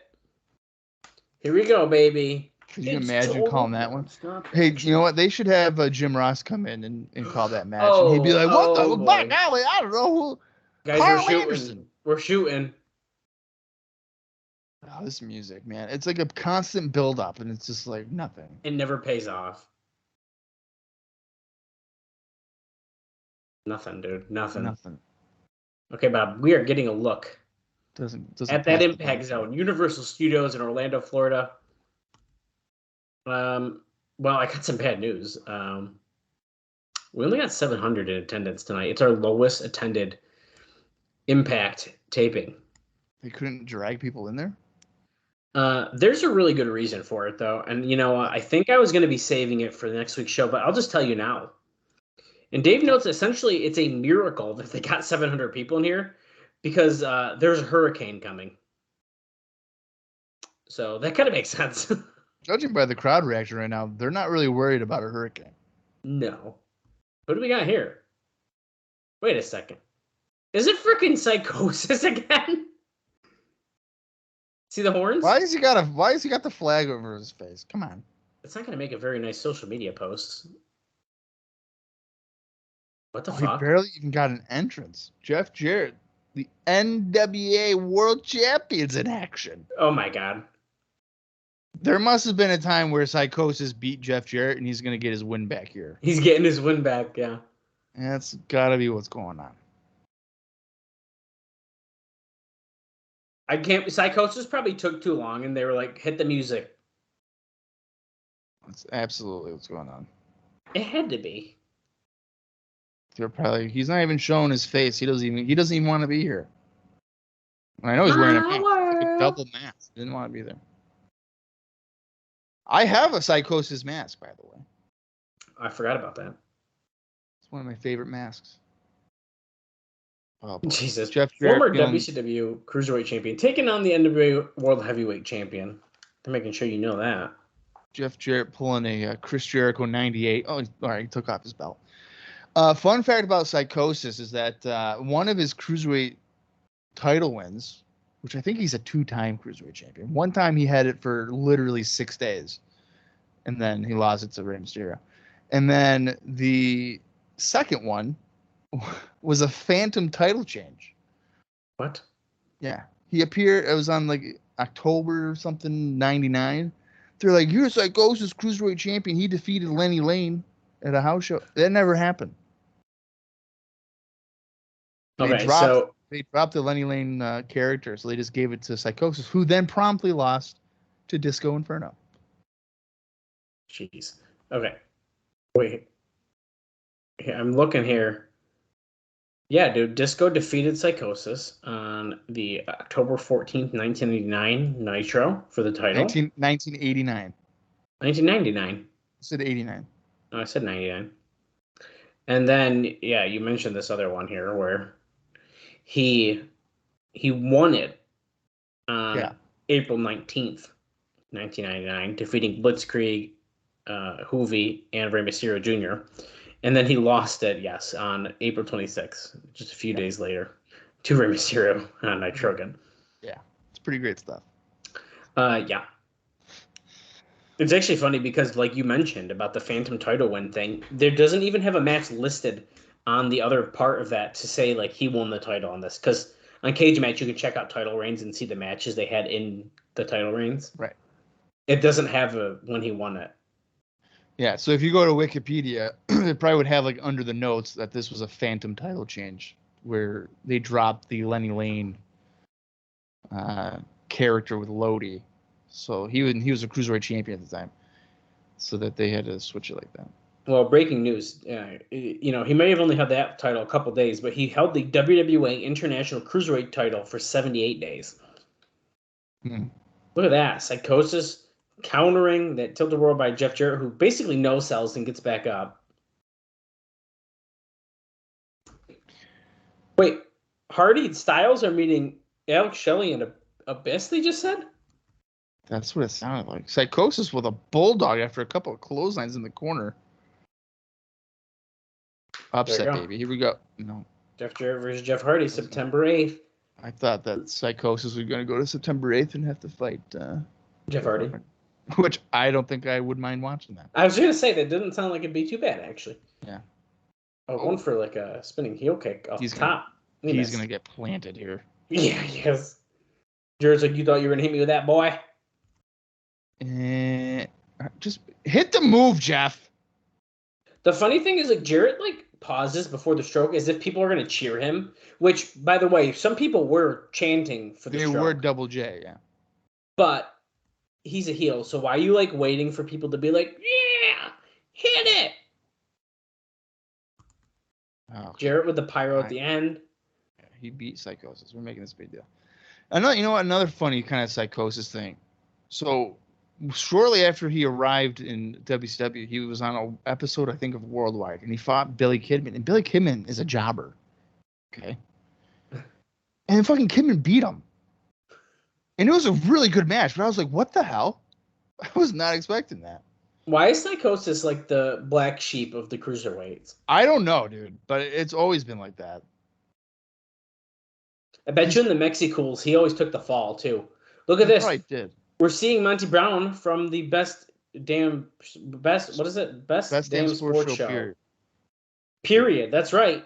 S4: Here we go, baby.
S3: Could you imagine calling that one? Hey, you know what? They should have Jim Ross come in and call that match. And he'd be like, what the? By golly, I don't know who.
S4: Guys,
S3: Carl
S4: we're shooting.
S3: Anderson.
S4: We're shooting.
S3: Oh, this music, man. It's like a constant build-up, and it's just like nothing.
S4: It never pays off. Nothing, dude. Nothing. Okay, Bob, we are getting a look
S3: Doesn't
S4: at that Impact Zone, Universal Studios in Orlando, Florida. Well, I got some bad news. We only got 700 in attendance tonight. It's our lowest attended Impact taping.
S3: They couldn't drag people in there?
S4: There's a really good reason for it, though. And, you know, I think I was going to be saving it for the next week's show, but I'll just tell you now. And Dave notes, essentially, it's a miracle that they got 700 people in here because there's a hurricane coming. So that kind of makes sense.
S3: Judging by the crowd reaction right now, they're not really worried about a hurricane.
S4: No. What do we got here? Wait a second. Is it freaking Psicosis again? See the horns?
S3: Why has he got the flag over his face? Come on.
S4: It's not going to make a very nice social media post. What the fuck?
S3: He barely even got an entrance. Jeff Jarrett, the NWA World Champions in action.
S4: Oh my God.
S3: There must have been a time where Psicosis beat Jeff Jarrett, and he's going to get his win back here.
S4: He's getting his win back, yeah.
S3: That's got to be what's going on.
S4: I can't. Psicosis probably took too long, and they were like, "Hit the music."
S3: That's absolutely what's going on.
S4: It had to be.
S3: He's not even showing his face. He doesn't even want to be here. I know he's wearing a mask. Like a double mask. Didn't want to be there. I have a Psicosis mask, by the way.
S4: I forgot about that.
S3: It's one of my favorite masks. Oh,
S4: Jesus.
S3: Jeff
S4: Former
S3: Jarrett
S4: WCW Cruiserweight Champion, taking on the NWA World Heavyweight Champion. They're making sure you know that.
S3: Jeff Jarrett pulling a Chris Jericho 98. Oh, all right, he took off his belt. Fun fact about Psicosis is that one of his Cruiserweight title wins, which I think he's a 2-time Cruiserweight champion. One time he had it for literally 6 days, and then he lost it to Rey Mysterio. And then the second one was a phantom title change.
S4: What?
S3: Yeah. He appeared, it was on like October or something, 99. They're like, you're Psicosis Cruiserweight champion. He defeated Lenny Lane at a house show. That never happened. They dropped the Lenny Lane character, so they just gave it to Psicosis, who then promptly lost to Disco Inferno.
S4: Jeez. Okay. Wait. I'm looking here. Yeah, dude. Disco defeated Psicosis on the October 14th, 1989 Nitro for the title.
S3: 1989.
S4: 1999.
S3: I said 89.
S4: No, I said 99. And then, yeah, you mentioned this other one here where he won it on April 19th, 1999, defeating Blitzkrieg, Hoovy, and Rey Mysterio Jr., and then he lost it, yes, on April 26th, just a few days later, to Rey Mysterio on Nitro again.
S3: Yeah, it's pretty great stuff.
S4: Yeah. It's actually funny because, like you mentioned about the Phantom title win thing, there doesn't even have a match listed on the other part of that to say, like, he won the title on this. Because on Cage Match, you can check out title reigns and see the matches they had in the title reigns.
S3: Right.
S4: It doesn't have when he won it.
S3: Yeah, so if you go to Wikipedia, it probably would have like under the notes that this was a phantom title change where they dropped the Lenny Lane character with Lodi. So he was a Cruiserweight champion at the time. So that they had to switch it like that.
S4: Well, breaking news. He may have only had that title a couple days, but he held the WWA International Cruiserweight title for 78 days. Look at that. Psicosis countering that tilt-a-whirl by Jeff Jarrett, who basically no-sells and gets back up. Wait, Hardy and Styles are meeting Alex Shelley and Abyss, they just said?
S3: That's what it sounded like. Psicosis with a bulldog after a couple of clotheslines in the corner. Upset, baby. Here we go. No.
S4: Jeff Jarrett versus Jeff Hardy, September 8th.
S3: I thought that Psicosis was going to go to September 8th and have to fight
S4: Jeff Hardy.
S3: Which I don't think I would mind watching that.
S4: I was going to say, that didn't sound like it'd be too bad, actually.
S3: Yeah.
S4: Going for like a spinning heel kick off the top.
S3: He's going to get planted here.
S4: Yeah, yes. Jarrett's like, you thought you were going to hit me with that, boy?
S3: Just hit the move, Jeff.
S4: The funny thing is, like, Jarrett, like, pauses before the stroke as if people are going to cheer him, which, by the way, some people were chanting for the stroke.
S3: They were Double J, yeah.
S4: But he's a heel, so why are you, like, waiting for people to be like, yeah, hit it?
S3: Okay.
S4: Jarrett with the pyro at the end.
S3: Yeah, he beat Psicosis. We're making this big deal. Another funny kind of Psicosis thing. So shortly after he arrived in WCW, he was on an episode, I think, of Worldwide, and he fought Billy Kidman. And Billy Kidman is a jobber. Okay. And fucking Kidman beat him. And it was a really good match, but I was like, what the hell? I was not expecting that.
S4: Why is Psicosis like the black sheep of the cruiserweights?
S3: I don't know, dude, but it's always been like that.
S4: I bet you in the Mexicools, he always took the fall, too. Look at this.
S3: Right, did.
S4: We're seeing Monty Brown from the best damn sports show. Period. That's right.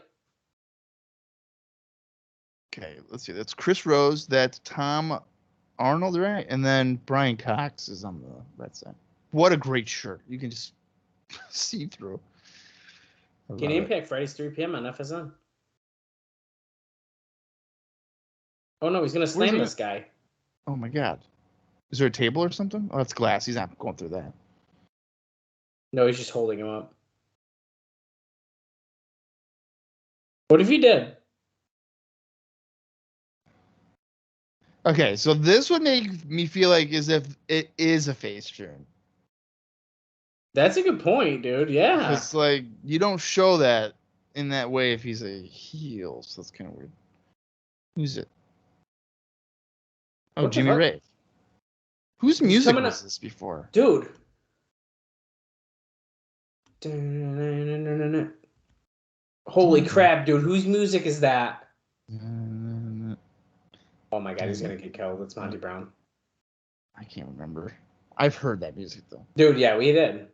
S3: Okay, let's see. That's Chris Rose. That's Tom Arnold, right? And then Brian Cox is on the right side. What a great shirt. You can just see through.
S4: Get Impact Fridays 3 p.m. on FSN. Oh no, he's gonna slam this guy.
S3: Oh my god. Is there a table or something? Oh, that's glass. He's not going through that.
S4: No, he's just holding him up. What if he did?
S3: Okay, so this would make me feel like as if it is a face turn.
S4: That's a good point, dude. Yeah.
S3: It's like you don't show that in that way if he's a heel, so that's kind of weird. Who's it? Oh, Jimmy Rave. Whose music was this before?
S4: Dude. Holy crap, dude. Whose music is that? Oh my god, he's gonna get killed. It's Monty Brown.
S3: I can't remember. I've heard that music though.
S4: Dude, yeah, we did.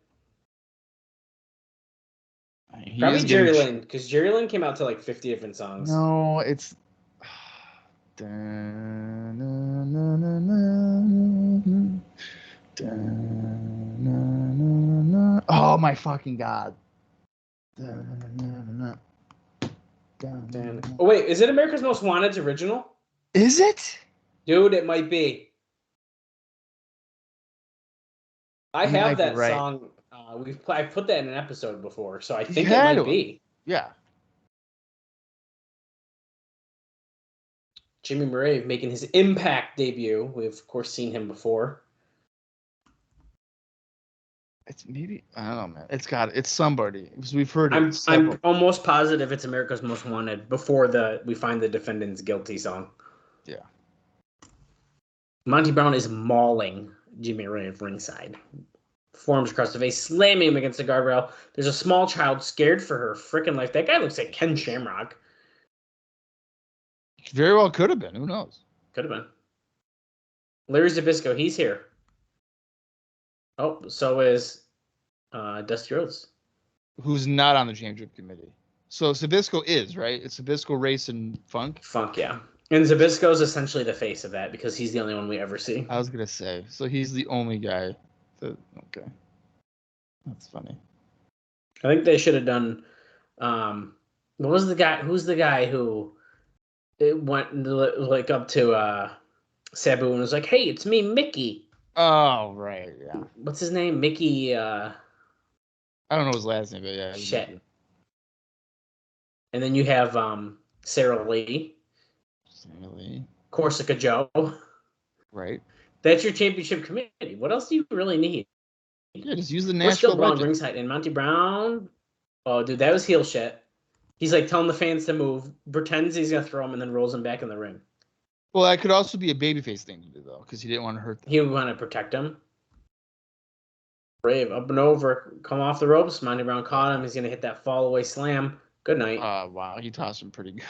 S4: Probably Jerry Lynn, because Jerry Lynn came out to like 50 different songs.
S3: No, it's. Oh my fucking god.
S4: Oh wait, is it America's Most Wanted's original?
S3: Is it?
S4: Dude, it might be. I have that song. I've put that in an episode before, so I think it might be.
S3: Yeah.
S4: Jimmy Murray making his Impact debut. We've of course seen him before.
S3: It's maybe I don't know, man. It's somebody because we've heard it.
S4: I'm almost positive it's America's Most Wanted before we find the defendant's guilty song.
S3: Yeah.
S4: Monty Brown is mauling Jimmy Ray at ringside. Forms across the face, slamming him against the guardrail. There's a small child scared for her freaking life. That guy looks like Ken Shamrock.
S3: Very well could have been. Who knows?
S4: Could have been. Larry Zbyszko, he's here. Oh, so is Dusty Rhodes.
S3: Who's not on the championship committee. So Zbyszko is, right? It's Zbyszko, Race, and Funk?
S4: Funk, yeah. And Zbyszko's essentially the face of that because he's the only one we ever see.
S3: I was going to say. So he's the only guy. Okay. That's funny.
S4: I think they should have done... what was the guy... Who's the guy who went like up to Sabu and was like, hey, it's me, Mickey.
S3: Oh, right, yeah.
S4: What's his name? Mickey...
S3: I don't know his last name, but yeah.
S4: Shit. And then you have Sarah Lee. Corsica Joe.
S3: Right.
S4: That's your championship committee. What else do you really need?
S3: Yeah, just use the
S4: Nashville. We're still
S3: budget.
S4: ringside. And Monty Brown. Oh, dude, that was heel shit. He's like telling the fans to move, pretends he's gonna throw him, and then rolls him back in the ring.
S3: Well, that could also be a babyface thing to do though, because he didn't want to hurt them.
S4: He would want to protect him. Brave up and over, come off the ropes. Monty Brown caught him. He's gonna hit that fall away slam. Good night.
S3: Wow, he tossed him pretty good.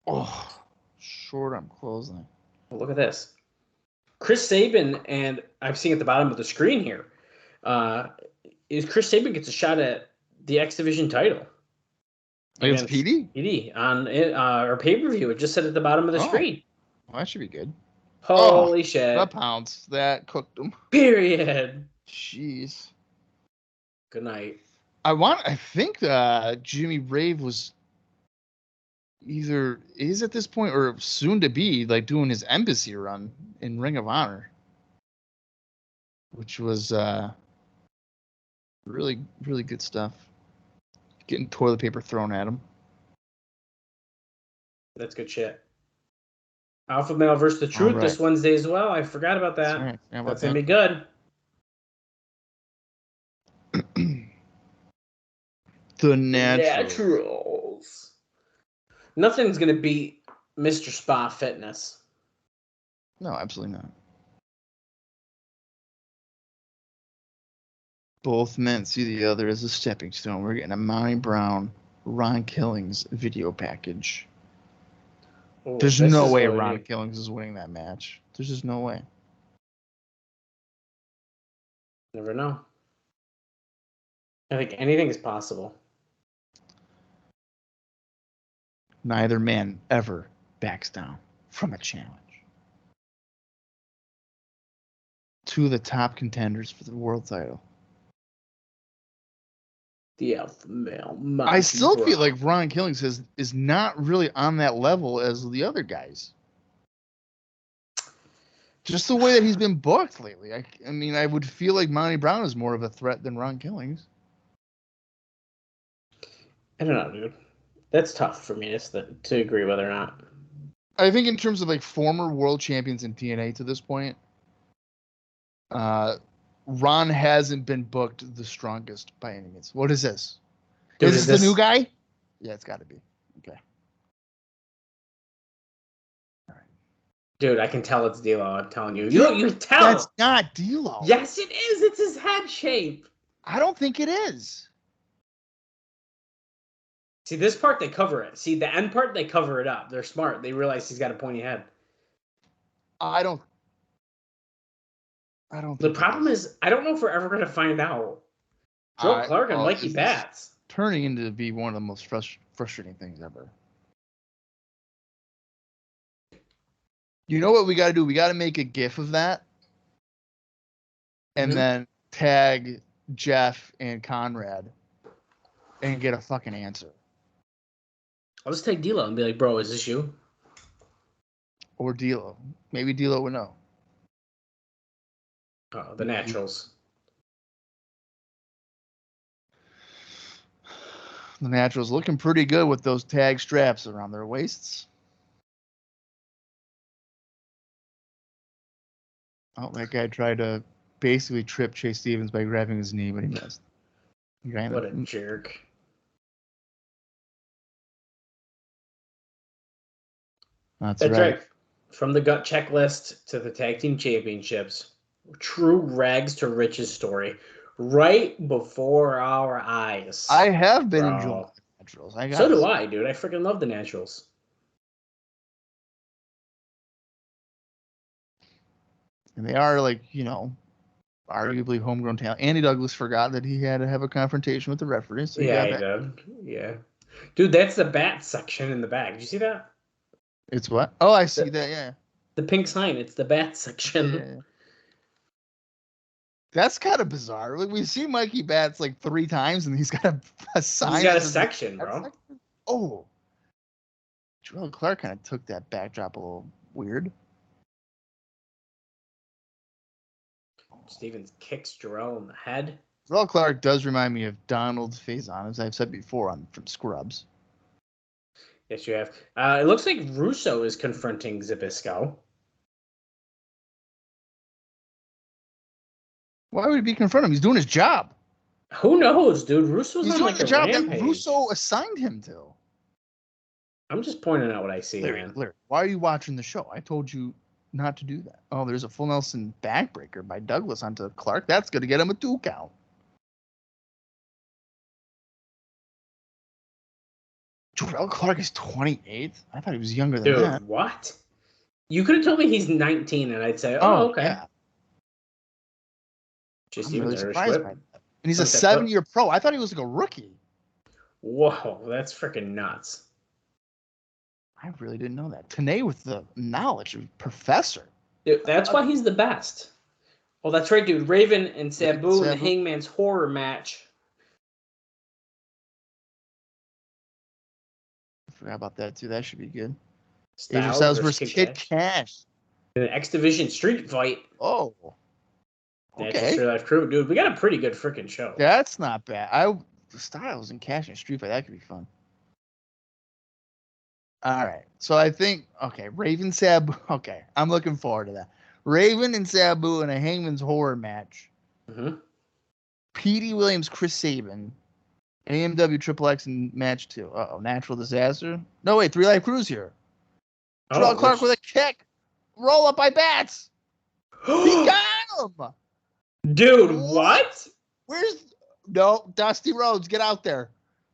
S3: Oh, short arm closing.
S4: Well, look at this. Chris Sabin, and I'm seeing at the bottom of the screen here, is Chris Sabin gets a shot at the X-Division title.
S3: Against Petey?
S4: Petey on our pay-per-view. It just said at the bottom of the screen.
S3: Well, that should be good.
S4: Holy shit.
S3: The pounce. That cooked him.
S4: Period.
S3: Jeez.
S4: Good night.
S3: I think Jimmy Rave was either is at this point or soon to be like doing his embassy run in Ring of Honor, which was really, really good stuff. Getting toilet paper thrown at him.
S4: That's good shit. Alpha Male versus the Truth this Wednesday as well. I forgot about that. Right. That's going to be good. The Naturals. Nothing's going to beat Mr. Spa Fitness.
S3: No, absolutely not. Both men see the other as a stepping stone. We're getting a Monty Brown, Ron Killings video package. Oh, there's no way Ron Killings is winning that match. There's just no way.
S4: Never know. I think anything is possible.
S3: Neither man ever backs down from a challenge. two of the top contenders for the world title.
S4: The alpha male.
S3: I still feel like Ron Killings is not really on that level as the other guys. Just the way that he's been booked lately. I mean, I would feel like Monty Brown is more of a threat than Ron Killings.
S4: I don't know, dude. That's tough for me to agree whether or not.
S3: I think in terms of like former world champions in TNA to this point, Ron hasn't been booked the strongest by any means. What is this?
S4: Dude,
S3: is this the new guy? Yeah, it's got to be. Okay.
S4: All right. Dude, I can tell it's D'Lo. I'm telling you. You tell.
S3: That's not D'Lo.
S4: Yes, it is. It's his head shape.
S3: I don't think it is.
S4: See, this part, they cover it. See, the end part, they cover it up. They're smart. They realize he's got a pointy head.
S3: I don't.
S4: The problem is, I don't know if we're ever going to find out. Joe Clark and Mikey Batts.
S3: Turning into be one of the most frustrating things ever. You know what we got to do? We got to make a GIF of that. And then tag Jeff and Conrad and get a fucking answer.
S4: I'll just take D'Lo and be like, bro, is this you?
S3: Or D'Lo. Maybe D'Lo would know.
S4: Oh, the Naturals.
S3: The Naturals looking pretty good with those tag straps around their waists. Oh, that guy tried to basically trip Chase Stevens by grabbing his knee, but he missed.
S4: What a jerk.
S3: That's
S4: right. From the gut checklist to the tag team championships. True rags to riches story. Right before our eyes.
S3: I have been enjoying the Naturals.
S4: So do I, dude. I freaking love the Naturals.
S3: And they are like, arguably homegrown talent. Andy Douglas forgot that he had to have a confrontation with the referee. So
S4: he did. Yeah. Dude, that's the bat section in the back. Did you see that?
S3: It's what? Oh, I see that, yeah.
S4: The pink sign. It's the bat section.
S3: Yeah. That's kind of bizarre. Like, we've seen Mikey Batts like 3 times, and he's got a sign.
S4: He's got a section, bro.
S3: Section? Oh. Joel Clark kind of took that backdrop a little weird.
S4: Stevens kicks Jarrell in the head.
S3: Joel Clark does remind me of Donald Faison, as I've said before from Scrubs.
S4: Yes, you have. It looks like Russo is confronting Zbyszko.
S3: Why would he be confronting him? He's doing his job.
S4: Who knows, dude? Russo's
S3: He's
S4: on
S3: doing
S4: like
S3: the
S4: a
S3: job
S4: rampage.
S3: that Russo assigned him to.
S4: I'm just pointing out what I see, man.
S3: Larry, why are you watching the show? I told you not to do that. Oh, there's a full Nelson backbreaker by Douglas onto Clark. That's going to get him a 2 count. Joel Clark is 28. I thought he was younger than that.
S4: Dude, what? You could have told me he's 19, and I'd say, oh okay.
S3: Yeah.
S4: Just
S3: I'm
S4: even
S3: really surprised by that. And he's a 7-year pro. I thought he was like a rookie.
S4: Whoa, that's freaking nuts.
S3: I really didn't know that. TNA with the knowledge of professor.
S4: Dude, that's why he's the best. Well, that's right, dude. Raven and Sabu in the Hangman's Horror match.
S3: I forgot about that, too. That should be good.
S4: Styles
S3: Styles versus Kid Cash.
S4: An X-Division street fight.
S3: Oh.
S4: That's Real Life Crew. Dude, we got a pretty good freaking show.
S3: That's not bad. Styles and Cash in street fight, that could be fun. All right. So I think, Raven Sabu. Okay, I'm looking forward to that. Raven and Sabu in a Hangman's Horror match.
S4: Mm-hmm.
S3: Petey Williams, Chris Sabin. AMW Triple X in match 2. Uh-oh, Natural Disaster. No, wait, 3 Live Crews here. Joel Clark with a kick. Roll up by Bats. He got him.
S4: Dude, what?
S3: No, Dusty Rhodes, get out there.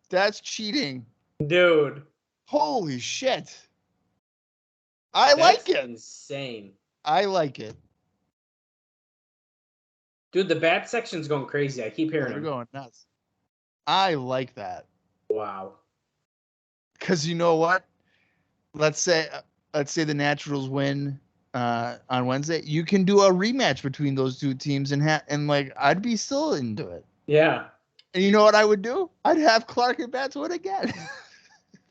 S3: That's cheating.
S4: Dude.
S3: Holy shit. I like it.
S4: Insane.
S3: I like it.
S4: Dude, the bat section's going crazy. I keep hearing
S3: They're going nuts. I like that.
S4: Wow.
S3: Because you know what? Let's say the Naturals win on Wednesday, you can do a rematch between those two teams and like I'd be still into it.
S4: Yeah.
S3: And you know what I would do? I'd have Clark and Bats win again.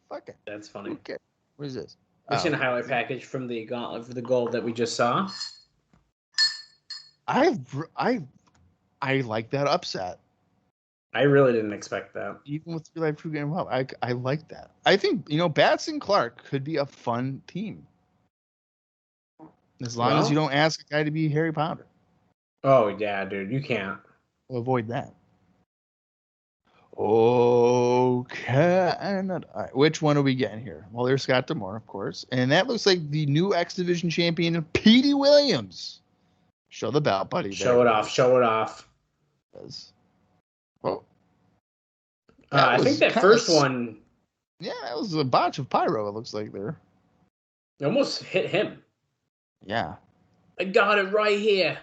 S3: Fuck it.
S4: That's funny.
S3: Okay. What is this?
S4: We're seeing a highlight package from the gauntlet for the gold that we just saw.
S3: I like that upset.
S4: I really didn't expect that.
S3: Even with Real Life True Game Well, I like that. I think, Bats and Clark could be a fun team. As long as you don't ask a guy to be Harry Potter.
S4: Oh, yeah, dude. You can't.
S3: We'll avoid that. Okay. All right, which one are we getting here? Well, there's Scott D'Amore, of course. And that looks like the new X-Division Champion, Petey Williams. Show the belt, buddy.
S4: Show it off. Show it off.
S3: Oh.
S4: I think that first one...
S3: Yeah, that was a botch of pyro, it looks like there.
S4: It almost hit him.
S3: Yeah.
S4: I got it right here.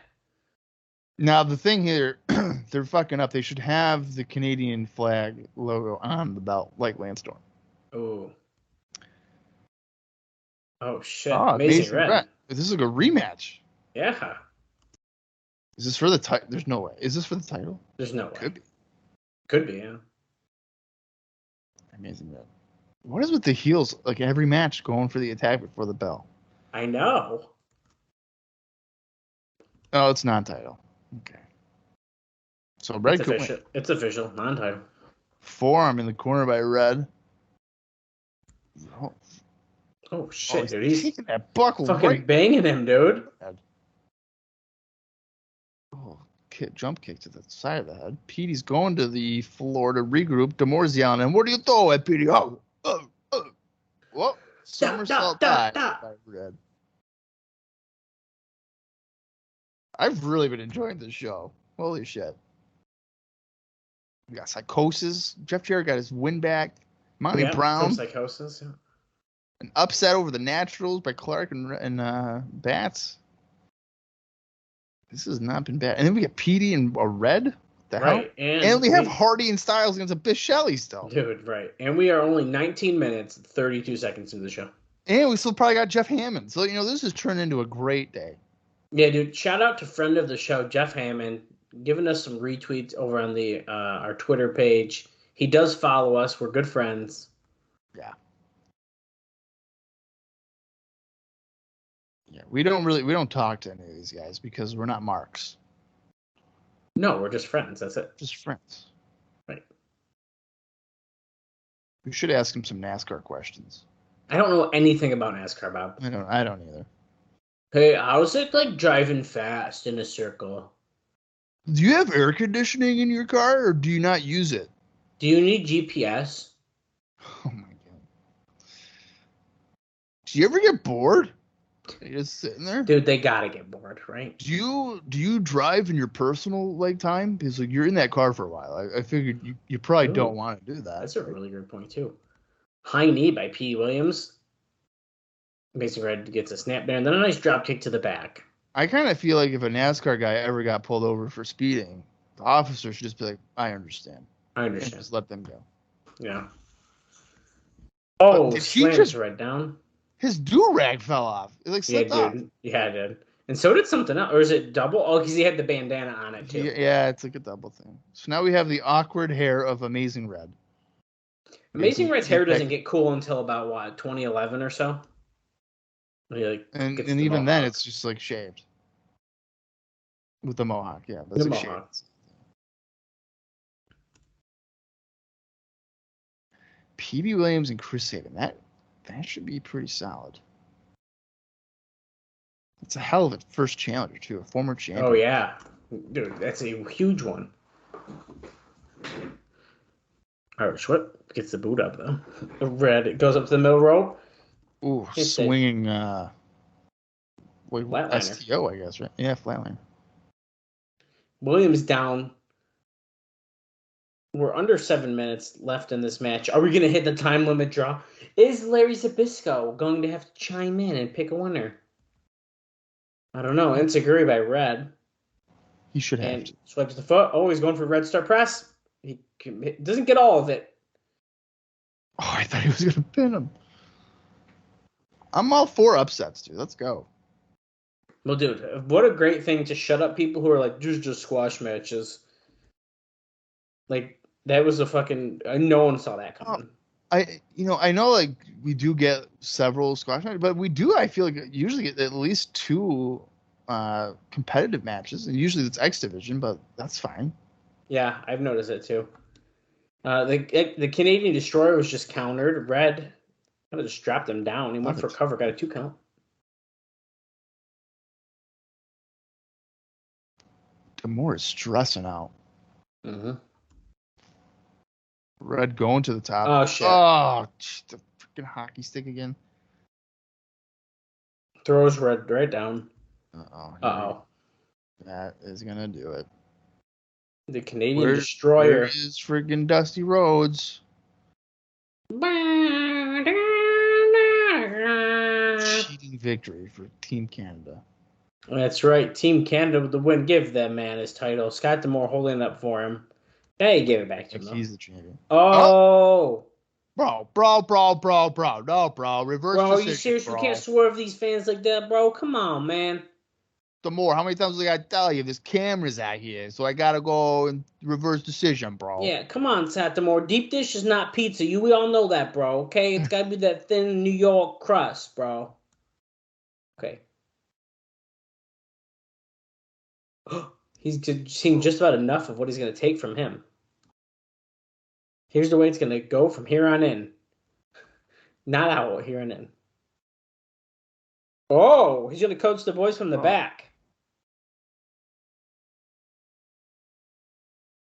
S3: Now, the thing here, they're fucking up. They should have the Canadian flag logo on the belt, like Landstorm.
S4: Oh. Oh, shit.
S3: Oh,
S4: Amazing Red.
S3: This is like a rematch.
S4: Yeah.
S3: Is this for the title? There's no way. Is this for the title?
S4: There's no way.
S3: Could be.
S4: Could be, yeah.
S3: Amazing Red. What is with the heels, like every match, going for the attack before the bell?
S4: I know.
S3: Oh, it's non-title. Okay. So Red could win.
S4: It's official, non-title.
S3: Forearm in the corner by Red.
S4: Oh shit, dude! He's
S3: taking that buckle,
S4: fucking banging him, dude.
S3: Oh, jump kick to the side of the head. Petey's going to the floor to regroup. D'Amore's yelling, and what do you throw at Petey? Oh. Whoa! Somersault dive by Red. I've really been enjoying this show. Holy shit. We got Psicosis. Jeff Jarrett got his win back. Monty Brown.
S4: Psicosis. Yeah.
S3: An upset over the Naturals by Clark and Bats. This has not been bad. And then we get Petey and a Red. What the hell? And we have Hardy and Styles against Abyss Shelley still.
S4: Dude, right. And we are only 19 minutes, 32 seconds into the show. And
S3: we still probably got Jeff Hammond. So, this has turned into a great day.
S4: Yeah, dude. Shout out to friend of the show, Jeff Hammond, giving us some retweets over on the our Twitter page. He does follow us. We're good friends.
S3: Yeah. Yeah, we don't talk to any of these guys because we're not marks.
S4: No, we're just friends. That's it.
S3: Just friends.
S4: Right.
S3: We should ask him some NASCAR questions.
S4: I don't know anything about NASCAR, Bob.
S3: I don't either.
S4: Hey, how's it like driving fast in a circle?
S3: Do you have air conditioning in your car, or do you not use it?
S4: Do you need GPS?
S3: Oh my god! Do you ever get bored? You're just sitting there,
S4: dude. They gotta get bored, right?
S3: Do you drive in your personal time? Because you're in that car for a while. I figured you probably don't want to do that.
S4: That's a really good point too. High knee by Petey Williams. Amazing Red gets a snap there, and then a nice drop kick to the back.
S3: I kind of feel like if a NASCAR guy ever got pulled over for speeding, the officer should just be like, I understand. And just let them go.
S4: Yeah. Oh, he just Red down.
S3: His do-rag fell off. It slipped off.
S4: Yeah, it did. And so did something else. Or is it double? Oh, because he had the bandana on it, too.
S3: Yeah, it's like a double thing. So now we have the awkward hair of Amazing Red.
S4: Amazing Red's hair doesn't get cool until about, 2011 or so?
S3: And even then, it's just shaved. With the mohawk, yeah. That's the mohawk. Petey Williams and Chris Sabin. That should be pretty solid. It's a hell of a first challenger, too. A former champion.
S4: Oh, yeah. Dude, that's a huge one. Irish whip gets the boot up, though. Red, it goes up to the middle rope.
S3: Ooh, swinging STO, I guess, right? Yeah, flatliner.
S4: Williams down. We're under 7 minutes left in this match. Are we going to hit the time limit draw? Is Larry Zbyszko going to have to chime in and pick a winner? I don't know. Enziguri by Red.
S3: He should have.
S4: And swipes the foot. Oh, he's going for Red Star Press. He doesn't get all of it.
S3: Oh, I thought he was going to pin him. I'm all for upsets, dude. Let's go.
S4: Well, dude, what a great thing to shut up people who are like, "There's just squash matches." Like that was a fucking. No one saw that coming.
S3: I know like we do get several squash matches, but we do. I feel like usually get at least 2 competitive matches, and usually it's X Division, but that's fine.
S4: Yeah, I've noticed it too. The Canadian Destroyer was just countered. Red kind of just dropped him down. He went for cover, got a 2 count.
S3: D'Amore is stressing out.
S4: Mm-hmm.
S3: Red going to the top.
S4: Oh shit!
S3: Oh, the freaking hockey stick again.
S4: Throws Red right down.
S3: Uh-oh. That is gonna do it.
S4: The Canadian Destroyer.
S3: Where is friggin' Dusty Rhodes? Cheating victory for Team Canada.
S4: That's right. Team Canada with the win. Give that man his title. Scott D'Amore holding it up for him. Hey, give it back to him.
S3: He's the champion.
S4: Oh.
S3: Bro. No, bro. Reverse
S4: bro,
S3: decision,
S4: you serious?
S3: bro.
S4: You can't swerve these fans like that, bro. Come on, man.
S3: D'Amore, how many times do I gotta tell you? There's cameras out here, so I gotta go and reverse decision, bro.
S4: Yeah, come on, Scott D'Amore. Deep dish is not pizza. We all know that, bro. Okay, it's gotta be that thin New York crust, bro. Okay. He's seen just about enough of what he's gonna take from him. Here's the way it's gonna go from here on in. Not out, here on in. Oh, he's gonna coach the boys from the back.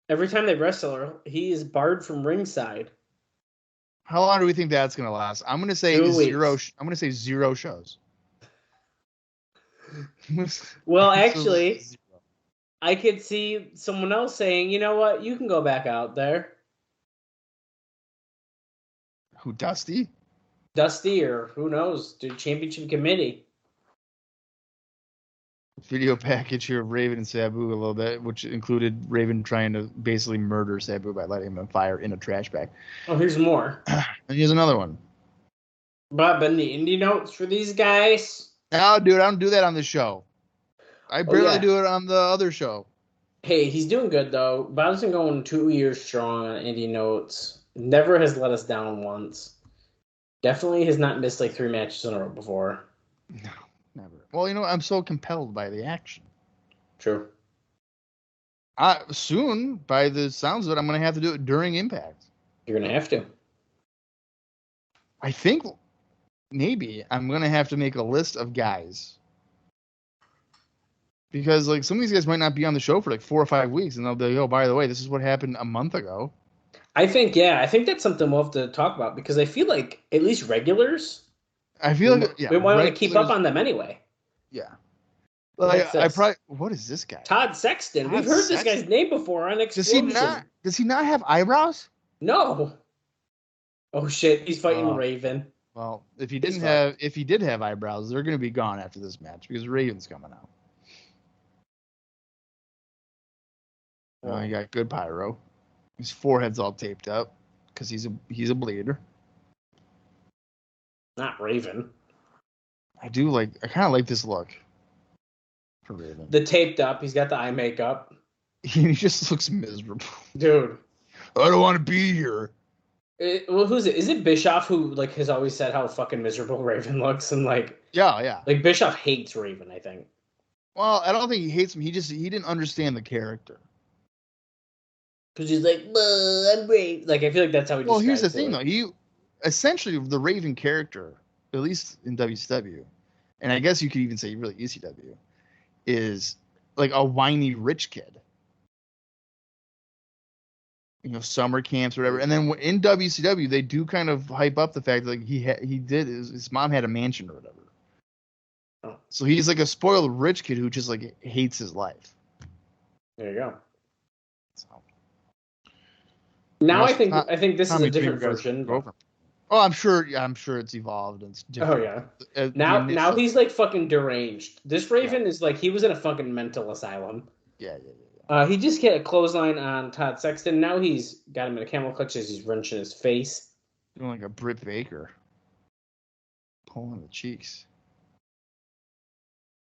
S4: Every time they wrestle, he is barred from ringside.
S3: How long do we think that's gonna last? I'm gonna say 0. I'm gonna say 0 shows.
S4: Well, actually, I could see someone else saying, "You know what? You can go back out there."
S3: Who, Dusty?
S4: Dusty, or who knows? Dude, championship committee.
S3: Video package here of Raven and Sabu a little bit, which included Raven trying to basically murder Sabu by letting him on fire in a trash bag.
S4: Oh, here's more.
S3: And here's another one.
S4: Bob and the indie notes for these guys.
S3: No, dude, I don't do that on this show. I barely do it on the other show.
S4: Hey, he's doing good, though. Bob's been going 2 years strong on indie notes. Never has let us down once. Definitely has not missed like 3 matches in a row before.
S3: No, never. Well, I'm so compelled by the action.
S4: True.
S3: Soon, by the sounds of it, I'm going to have to do it during Impact.
S4: You're going to have to.
S3: I think maybe I'm going to have to make a list of guys. Because like some of these guys might not be on the show for like 4 or 5 weeks, and they'll be, oh, by the way, this is what happened a month ago.
S4: I think that's something we'll have to talk about, because I feel like at least regulars.
S3: I feel like
S4: we want to keep up on them anyway.
S3: Yeah. Like, I probably. What is this guy?
S4: Todd Sexton. We've heard this guy's name before on Explosion.
S3: Does he not have eyebrows?
S4: No. Oh shit! He's fighting Raven.
S3: Well, if he did have eyebrows, they're going to be gone after this match because Raven's coming out. Oh, he got good pyro. His forehead's all taped up because he's a bleeder.
S4: Not Raven.
S3: I kind of like this look for Raven.
S4: The taped up. He's got the eye makeup.
S3: He just looks miserable.
S4: Dude.
S3: I don't want to be here.
S4: Well, who's it? Is it Bischoff who has always said how fucking miserable Raven looks, and
S3: yeah.
S4: Like Bischoff hates Raven, I think.
S3: Well, I don't think he hates him. He didn't understand the character.
S4: Because he's like, I'm Raven. Like, I feel like that's how he.
S3: Well, here's the thing, though. He essentially the Raven character, at least in WCW, and I guess you could even say really ECW, is like a whiny rich kid. Summer camps or whatever. And then in WCW, they do kind of hype up the fact that like his mom had a mansion or whatever. Oh. So he's like a spoiled rich kid who just like hates his life.
S4: There you go. So. Now I think this is a different version.
S3: Oh, I'm sure it's evolved and it's different.
S4: Oh yeah. Now he's like fucking deranged. This Raven is like he was in a fucking mental asylum.
S3: Yeah.
S4: He just hit a clothesline on Todd Sexton. Now he's got him in a camel clutch as he's wrenching his face.
S3: Doing like a Britt Baker. Pulling the cheeks.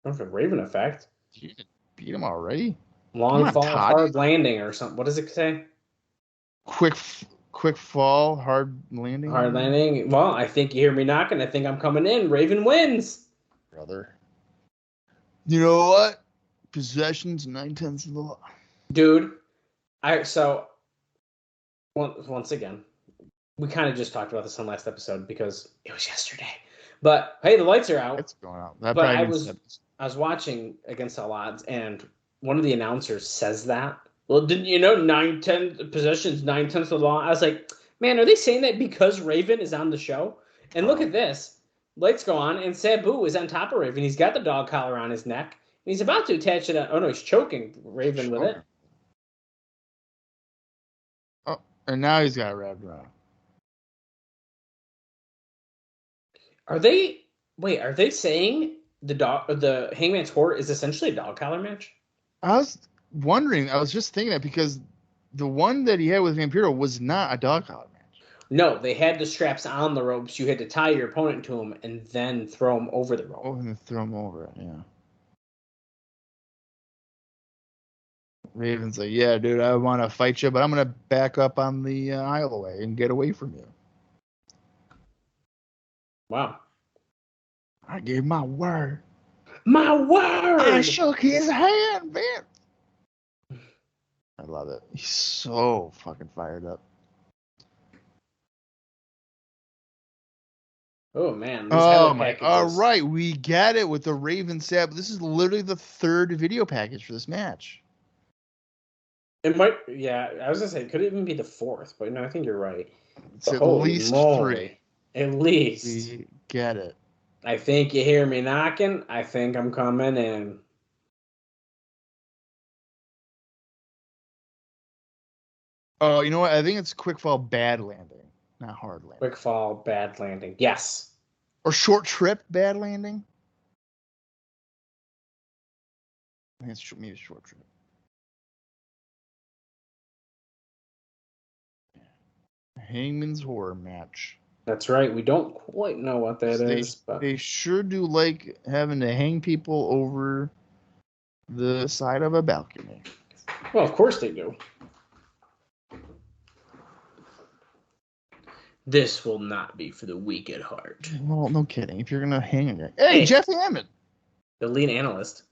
S4: Don't for Raven effect.
S3: You beat him already?
S4: Long
S3: on,
S4: fall,
S3: Todd.
S4: hard landing, or something. What does it say?
S3: Quick fall, hard landing.
S4: Hard landing. Well, I think you hear me knocking. I think I'm coming in. Raven wins.
S3: Brother. You know what? Possession's 9/10 of the law.
S4: Dude, once again, we kind of just talked about this on last episode because it was yesterday. But hey, the lights are out.
S3: It's going out. That
S4: but I was watching Against All Odds, and one of the announcers says that. Well, didn't you know 9/10 possessions, 9/10 of the law? I was like, man, are they saying that because Raven is on the show? And look at this. Lights go on, and Sabu is on top of Raven. He's got the dog collar on his neck, and he's about to attach it on. Oh, no, he's choking Raven with it.
S3: Oh, and now he's got it wrapped around.
S4: Are they saying the Hangman's Horror is essentially a dog collar match?
S3: I was wondering. I was just thinking that because the one that he had with Vampiro was not a dog collar match.
S4: No, they had the straps on the ropes. You had to tie your opponent to him and then throw him over the rope.
S3: Oh, and throw him over it, yeah. Raven's like, yeah, dude, I want to fight you, but I'm going to back up on the aisleway and get away from you.
S4: Wow.
S3: I gave my word.
S4: My word!
S3: I shook his hand, man. I love it. He's so fucking fired up.
S4: Oh, man.
S3: Oh, my. All right. We get it with the Raven Sab. This is literally the third video package for this match.
S4: It might, yeah. I was going to say, it could even be the fourth, but no, I think you're right.
S3: It's at least three.
S4: At least.
S3: We get it.
S4: I think you hear me knocking. I think I'm coming in.
S3: Oh, you know what? I think it's quick fall, bad landing. Not hard landing.
S4: Quick fall, bad landing. Yes.
S3: Or short trip, bad landing. I think it's maybe short trip. Hangman's Horror match.
S4: That's right. We don't quite know what that is. But
S3: they sure do like having to hang people over the side of a balcony.
S4: Well, of course they do. This will not be for the weak at heart.
S3: Well, no kidding. If you're going to hang a guy. Hey, Jeff Hammond.
S4: The lead analyst.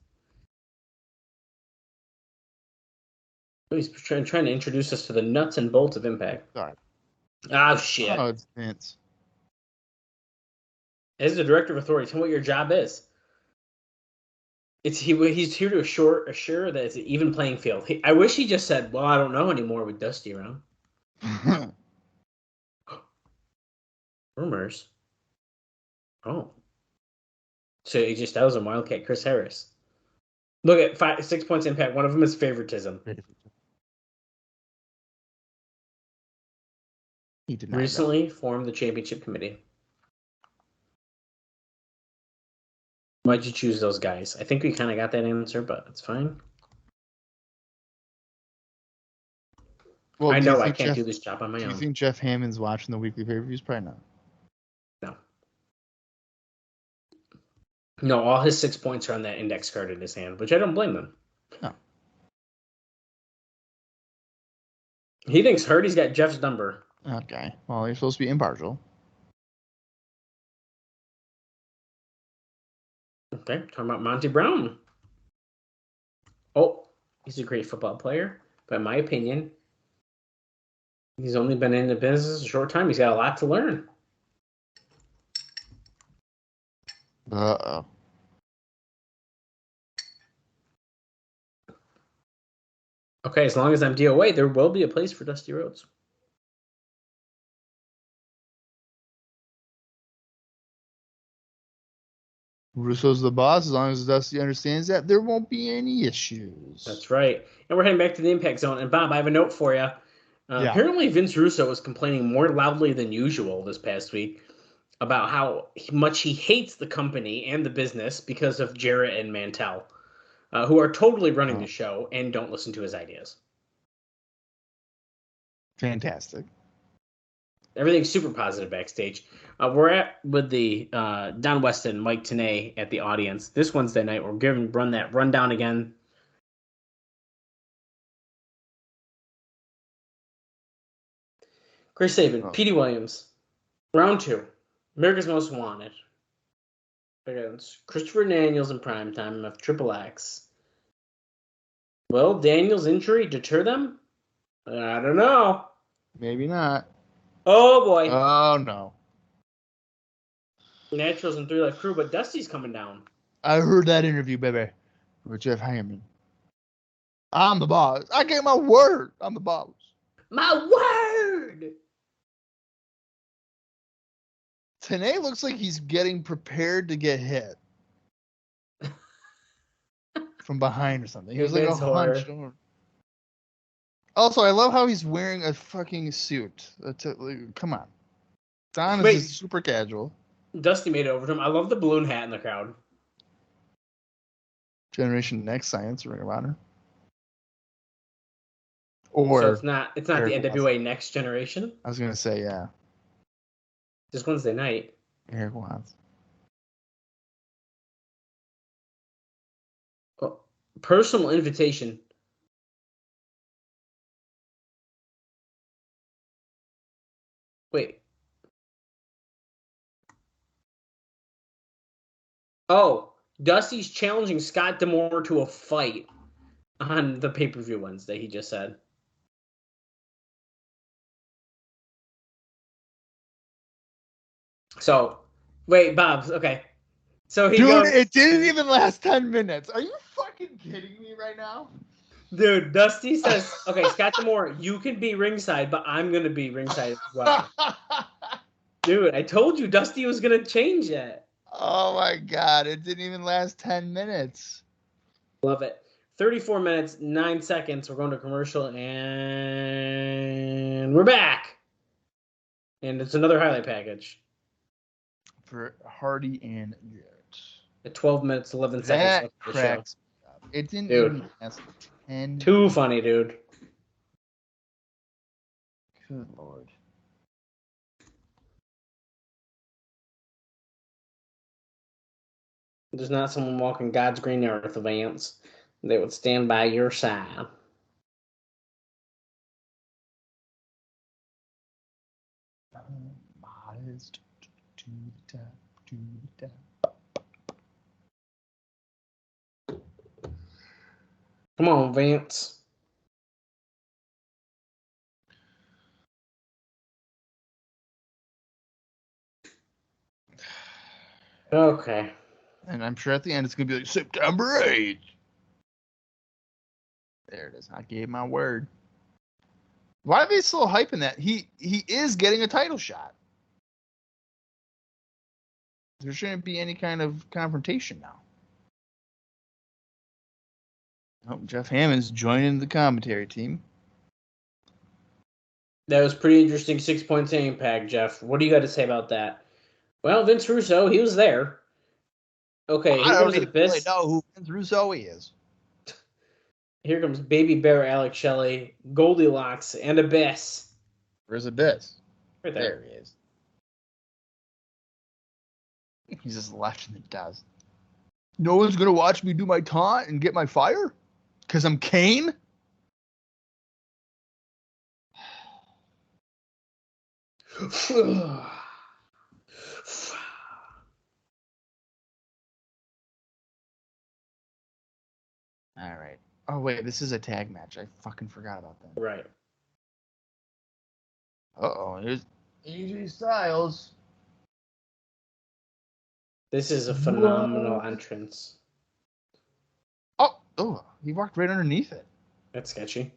S4: Oh, he's trying to introduce us to the nuts and bolts of Impact.
S3: Sorry.
S4: Oh, shit.
S3: Oh, it's Vince.
S4: As the director of authority, tell me what your job is. He's here to assure that it's an even playing field. I wish he just said, well, I don't know anymore with Dusty around. Rumors. Oh. So that was a Wildcat, Chris Harris. Look at 6 points impact. One of them is favoritism.
S3: He did not
S4: recently formed the championship committee. Why'd you choose those guys? I think we kind of got that answer, but it's fine. Well, I know I can't do this job on my own.
S3: Do you think Jeff Hammond's watching the weekly pay-per-views? Probably not.
S4: No, all his 6 points are on that index card in his hand, which I don't blame him.
S3: No.
S4: He thinks Hardy's got Jeff's number.
S3: Okay. Well, you're supposed to be impartial.
S4: Okay, talking about Monty Brown. Oh, he's a great football player, but in my opinion, he's only been in the business a short time. He's got a lot to learn.
S3: Uh-oh.
S4: Okay, as long as I'm DOA, there will be a place for Dusty Rhodes.
S3: Russo's the boss. As long as Dusty understands that, there won't be any issues.
S4: That's right. And we're heading back to the Impact Zone. And Bob, I have a note for you. Apparently, Vince Russo was complaining more loudly than usual this past week about how much he hates the company and the business because of Jarrett and Mantell, who are totally running the show and don't listen to his ideas.
S3: Fantastic.
S4: Everything's super positive backstage. We're at with the Don Weston, Mike Tenay at the audience this Wednesday night. We're giving that rundown again. Chris Sabin, Petey Williams, round 2, America's Most Wanted against Christopher Daniels in primetime of Triple X. Will Daniels' injury deter them? I don't know.
S3: Maybe not.
S4: Oh boy.
S3: Oh no.
S4: Naturals and 3 Life Crew, but Dusty's coming down.
S3: I heard that interview, baby, with Jeff Hammond. I'm the boss. I gave my word. I'm the boss.
S4: My word.
S3: Tenay looks like he's getting prepared to get hit from behind or something. He was like a hunch. Also, I love how he's wearing a fucking suit. Come on. Don is just super casual.
S4: Dusty made it over to him. I love the balloon hat in the crowd.
S3: Generation Next Science, Ring of Honor. Or
S4: so it's not the NWA Next Generation?
S3: I was going to say, yeah.
S4: This Wednesday night.
S3: Eric Watts.
S4: Oh, personal invitation. Wait. Oh, Dusty's challenging Scott D'Amore to a fight on the pay-per-view Wednesday, he just said. So, wait, Bob, okay. So he
S3: Dude, it didn't even last 10 minutes. Are you fucking kidding me right now?
S4: Dude, Dusty says, okay, Scott D'Amore, you can be ringside, but I'm going to be ringside as well. Dude, I told you Dusty was going to change it.
S3: Oh, my God. It didn't even last 10 minutes.
S4: Love it. 34 minutes, 9 seconds. We're going to commercial, and we're back. And it's another highlight package.
S3: For Hardy and Jarrett.
S4: At 12 minutes, 11 seconds.
S3: That cracks me up. It didn't even last 10.
S4: Too funny, dude.
S3: Good Lord.
S4: There's not someone walking God's green earth, Vance. They would stand by your side.
S3: Modest to the top, to the top.
S4: Come on, Vance. Okay.
S3: And I'm sure at the end it's going to be like September 8th. There it is. I gave my word. Why are they still hyping that? He is getting a title shot. There shouldn't be any kind of confrontation now. Oh, Jeff Hammond's joining the commentary team.
S4: That was pretty interesting 6 points in impact, Jeff. What do you got to say about that? Well, Vince Russo, he was there. Okay,
S3: I don't even really know who Vince Russo is.
S4: Here comes Baby Bear Alex Shelley, Goldy Locks, and Abyss.
S3: Where's Abyss?
S4: Right there.
S3: There he is. He's just left in the dust. No one's going to watch me do my taunt and get my fire? Because I'm Kane? All right. Oh, wait. This is a tag match. I fucking forgot about that.
S4: Right.
S3: Uh-oh. Here's AJ Styles.
S4: This is a phenomenal entrance.
S3: Oh, he walked right underneath it.
S4: That's sketchy.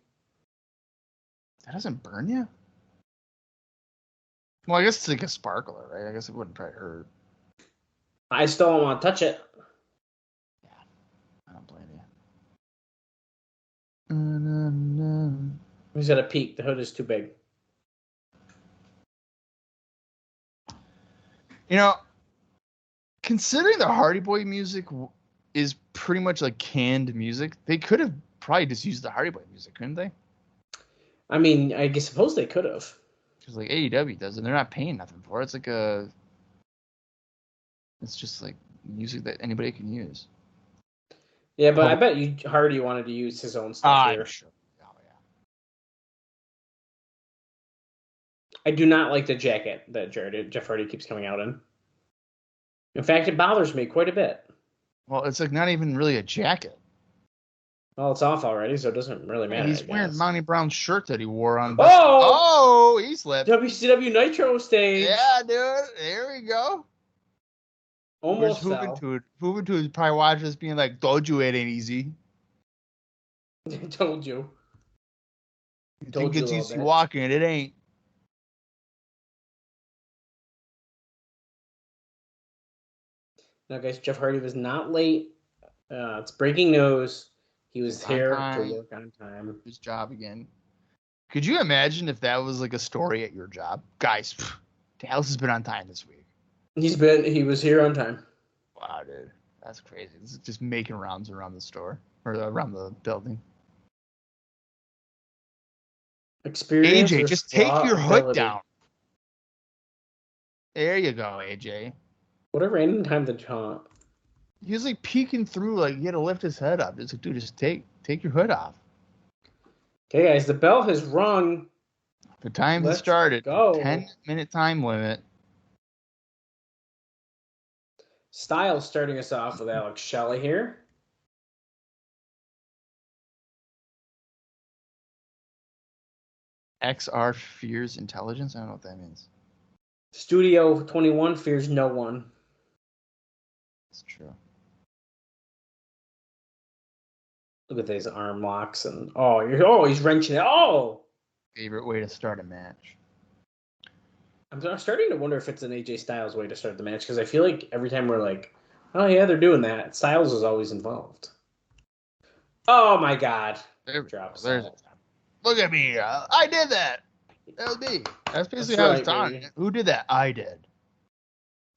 S3: That doesn't burn you? Well, I guess it's like a sparkler, right? I guess it wouldn't probably hurt.
S4: I still don't want to touch it.
S3: Yeah, I don't blame you.
S4: He's got a peek. The hood is too big.
S3: You know, considering the Hardy Boy music is pretty much like canned music, they could have probably just used the Hardy Boy music, couldn't they?
S4: I mean, I suppose they could have.
S3: Because like AEW does, and they're not paying nothing for it. It's just like music that anybody can use.
S4: Yeah, but I bet Hardy wanted to use his own stuff here.
S3: I'm sure. Oh, yeah.
S4: I do not like the jacket that Jeff Hardy keeps coming out in. In fact, it bothers me quite a bit.
S3: Well, it's like not even really a jacket.
S4: Well, it's off already, so it doesn't really matter.
S3: He's wearing Monty Brown's shirt that he wore on. He slipped.
S4: WCW Nitro stage.
S3: Yeah, dude. There we go.
S4: Almost
S3: fell. Juventud is probably watching this being like, told you it ain't easy.
S4: Told you.
S3: You think it's easy walking, it ain't.
S4: Now, guys, Jeff Hardy was not late. It's breaking news. He was here to work on time.
S3: His job again. Could you imagine if that was like a story at your job? Guys, Dallas has been on time this week.
S4: He was here on time.
S3: Wow, dude. That's crazy. This is just making rounds around the store or around the building.
S4: Experience.
S3: AJ, just take your hood down. There you go, AJ.
S4: What a random time to jump.
S3: He was like peeking through, like he had to lift his head up. It's like, dude, just take your hood off.
S4: Okay, guys, the bell has rung.
S3: The time has started. 10-minute time limit.
S4: Styles starting us off with Alex Shelley here.
S3: XR fears intelligence? I don't know what that means.
S4: Studio 21 fears no one.
S3: That's true.
S4: Look at these arm locks and he's wrenching it.
S3: Favorite way to start a match.
S4: I'm starting to wonder if it's an AJ Styles way to start the match because I feel like every time we're like, oh yeah, they're doing that, Styles is always involved. Oh my God!
S3: Drops. Look at me! I did that. That was me. That's basically how it's done. Who did that? I did.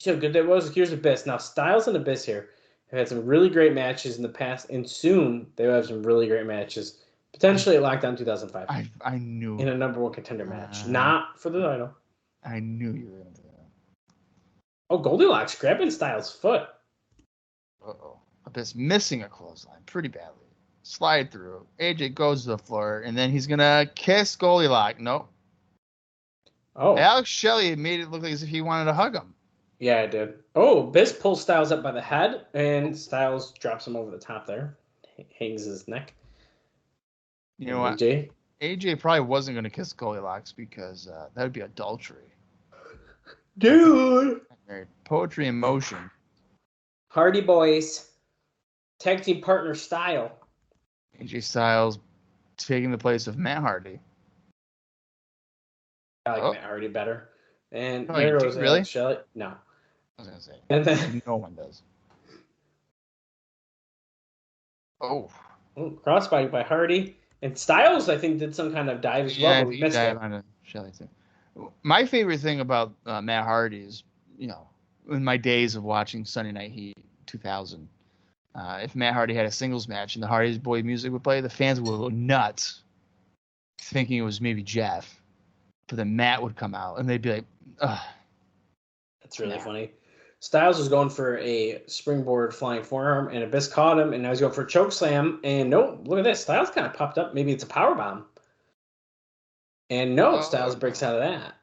S4: See how good that was? Here's Abyss. Now Styles and Abyss here have had some really great matches in the past, and soon they will have some really great matches. Potentially at Lockdown 2005.
S3: I knew
S4: in a number one contender match, not for the title.
S3: I knew you were going to do that.
S4: Oh, Goldy Locks grabbing Styles' foot.
S3: Uh-oh. Abyss missing a clothesline pretty badly. Slide through. AJ goes to the floor, and then he's going to kiss Goldy Lock. Nope.
S4: Oh.
S3: Alex Shelley made it look like as if he wanted to hug him.
S4: Yeah, I did. Oh, Abyss pulls Styles up by the head, and Styles drops him over the top there. Hangs his neck.
S3: You know what? AJ probably wasn't going to kiss Goldy Locks because that would be adultery.
S4: Dude!
S3: Poetry in motion.
S4: Hardy Boys. Tag team partner style.
S3: AJ Styles taking the place of Matt Hardy.
S4: I like Matt Hardy better. And
S3: there goes really?
S4: Shelley. No.
S3: I was going to say.
S4: And then
S3: no one does. Oh,
S4: crossbody by Hardy. And Styles, I think, did some kind of dive as well.
S3: Yeah, he dived onto Shelley too. My favorite thing about Matt Hardy is, in my days of watching Sunday Night Heat 2000, if Matt Hardy had a singles match and the Hardy's Boy music would play, the fans would go nuts, thinking it was maybe Jeff. But then Matt would come out, and they'd be like, ugh.
S4: That's really funny. Styles was going for a springboard flying forearm, and Abyss caught him, and now he's going for a choke slam. And no, look at this. Styles kind of popped up. Maybe it's a power bomb. And no, Styles breaks out of that.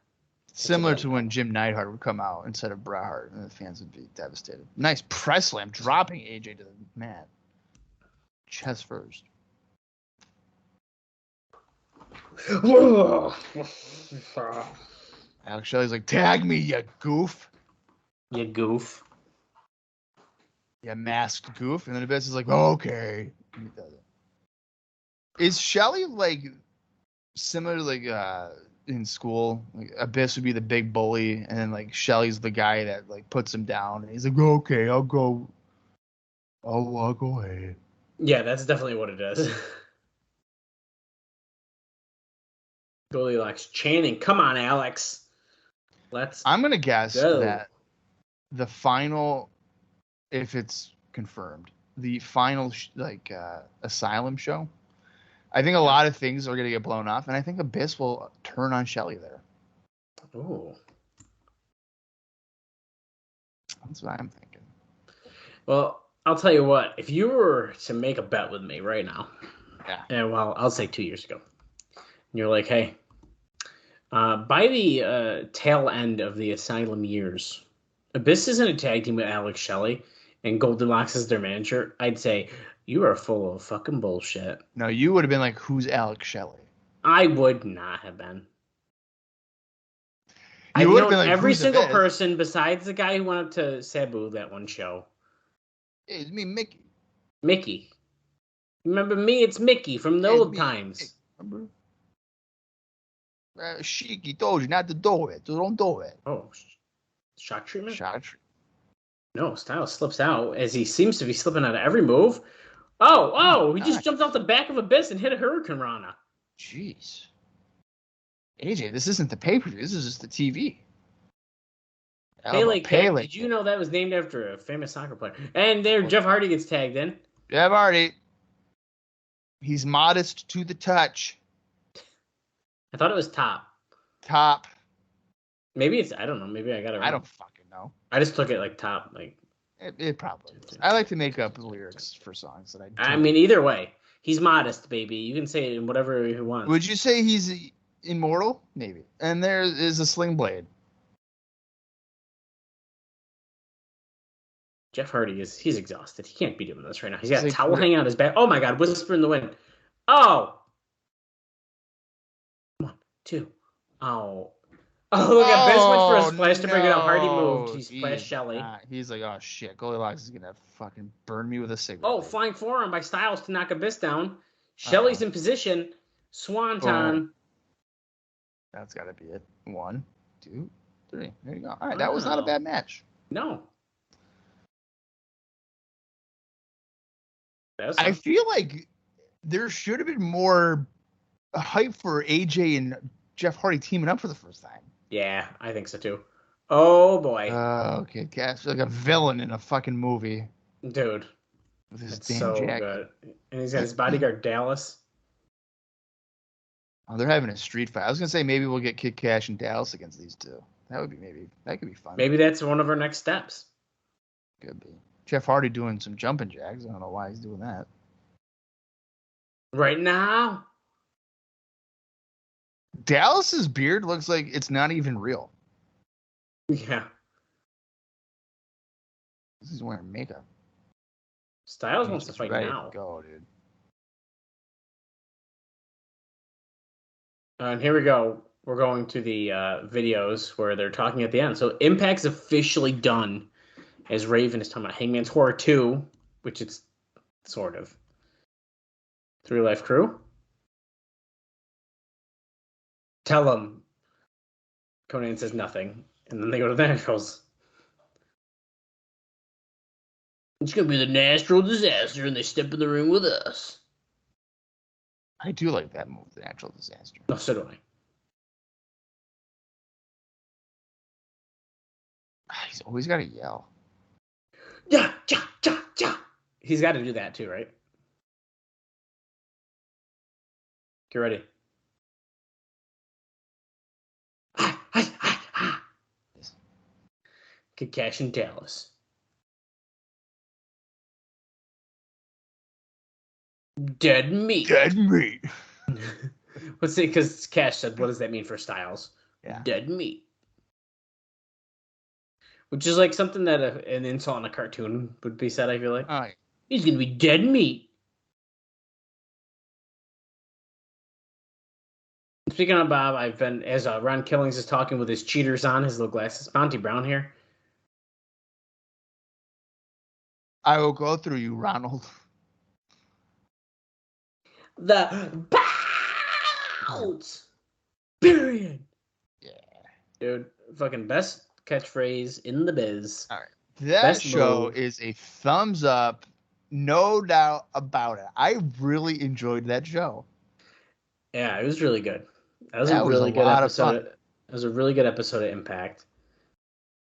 S3: Similar to when Jim Neidhart would come out instead of Bret Hart, and the fans would be devastated. Nice press slam, dropping AJ to the mat. Chest first. Alex Shelley's like, tag me, you goof.
S4: You goof.
S3: Yeah, masked goof. And then Abyss is like, okay. And he does it. Is Shelley like similar to like in school? Like Abyss would be the big bully, and then like Shelley's the guy that like puts him down, and he's like, okay, I'll go ahead.
S4: Yeah, that's definitely what it is. Goldy Locks chanting, come on, Alex.
S3: I'm gonna guess that the final, if it's confirmed, the final Asylum show, I think a lot of things are going to get blown off, and I think Abyss will turn on Shelley there.
S4: Ooh.
S3: That's what I'm thinking.
S4: Well, I'll tell you what. If you were to make a bet with me right now,
S3: Yeah.
S4: well, I'll say 2 years ago, and you're like, hey, by the tail end of the Asylum years, Abyss is in a tag team with Alex Shelley, and Goldy Locks is their manager, I'd say, you are full of fucking bullshit.
S3: No, you would have been like, who's Alex Shelley?
S4: I would not have been.
S3: You
S4: I've
S3: would have
S4: known
S3: been like,
S4: every
S3: who's
S4: single
S3: Abyss?
S4: person besides the guy who went up to Sabu that one show.
S3: It's me, Mickey.
S4: Mickey. Remember me? It's Mickey from the
S3: It's
S4: old
S3: me,
S4: times.
S3: Mickey, remember? Shiki told you not to do it, so don't do it.
S4: Oh, shot treatment?
S3: Shot tree.
S4: No, Styles slips out as he seems to be slipping out of every move. Oh, he just
S3: nice.
S4: jumped off the back of Abyss and hit a Hurricane Rana.
S3: Jeez. AJ, this isn't the pay-per-view. This is just the TV.
S4: Pele
S3: Pele.
S4: Did you know that was named after a famous soccer player? And there, Jeff Hardy gets tagged in.
S3: Jeff Hardy. He's modest to the touch.
S4: I thought it was top.
S3: Top.
S4: Maybe it's, I don't know. Maybe I got it wrong.
S3: I don't fucking know.
S4: I just took it like top. Like
S3: It probably is. I like to make up lyrics for songs that I
S4: mean, either way, he's modest, baby. You can say it in whatever you want.
S3: Would you say he's immortal? Maybe. And there is a sling blade.
S4: Jeff Hardy he's exhausted. He can't be doing this right now. He's got a
S3: He's like,
S4: towel hanging out his back. Oh my God, whisper in the wind. Oh. 1, 2. Oh. Oh, look at Biz went for a splash to bring it up. Hardy moved. He splashed Shelley.
S3: He's like, oh shit, Goldy Locks is gonna fucking burn me with a cigarette.
S4: Oh, flying forearm by Styles to knock Abyss down. Shelley's in position. Swanton.
S3: That's gotta be it. 1, 2, 3. There you go. All right, that was not a bad match.
S4: No.
S3: I feel like there should have been more hype for AJ and Jeff Hardy teaming up for the first time.
S4: Yeah, I think so too. Oh boy.
S3: Okay, guys, like a villain in a fucking movie.
S4: Dude.
S3: With his
S4: It's
S3: damn
S4: so
S3: jacket.
S4: good. And he's got his bodyguard Dallas.
S3: Oh, they're having a street fight. I was gonna say maybe we'll get Kid Cash and Dallas against these two. That could be fun.
S4: Maybe that's one of our next steps.
S3: Could be. Jeff Hardy doing some jumping jacks. I don't know why he's doing that.
S4: Right now.
S3: Dallas's beard looks like it's not even real.
S4: Yeah.
S3: He's wearing makeup.
S4: Styles wants to fight
S3: ready
S4: now.
S3: to go, dude.
S4: And here we go. We're going to the videos where they're talking at the end. So Impact's officially done, as Raven is talking about Hangman's Horror 2, which it's sort of. 3 Life Crew. Tell them. Conan says nothing. And then they go to the Nationals. It's going to be the natural disaster, and they step in the ring with us.
S3: I do like that move, the natural disaster.
S4: No, so do I.
S3: He's always got to yell.
S4: Yeah, ja, ja, ja. He's got to do that too, right? Get ready. Kid Cash in Dallas. Dead meat.
S3: Dead meat.
S4: Let's see, because Cash said, what does that mean for Styles?
S3: Yeah.
S4: Dead meat. Which is like something that an insult in a cartoon would be said, I feel like.
S3: All right.
S4: He's going to be dead meat. Speaking of Bob, I've been, as Ron Killings is talking with his cheaters on, his little glasses, Monty Brown here.
S3: I will go through you, Ronald.
S4: The bounce. Period.
S3: Yeah.
S4: Dude, fucking best catchphrase in the biz.
S3: All right. That
S4: Best
S3: show
S4: move.
S3: is a thumbs up, no doubt about it. I really enjoyed that show.
S4: Yeah, it was really good. That was
S3: That
S4: a
S3: was
S4: really
S3: a
S4: good
S3: lot of
S4: episode.
S3: fun.
S4: It was a really good episode of Impact.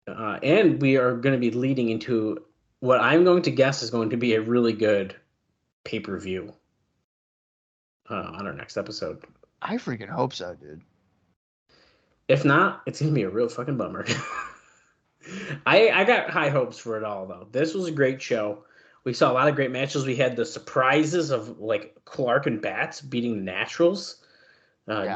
S4: And we are going to be leading into what I'm going to guess is going to be a really good pay-per-view on our next episode.
S3: I freaking hope so, dude.
S4: If not, it's gonna be a real fucking bummer. I got high hopes for it all though. This was a great show. We saw a lot of great matches. We had the surprises of like Clark and Bats beating the Naturals.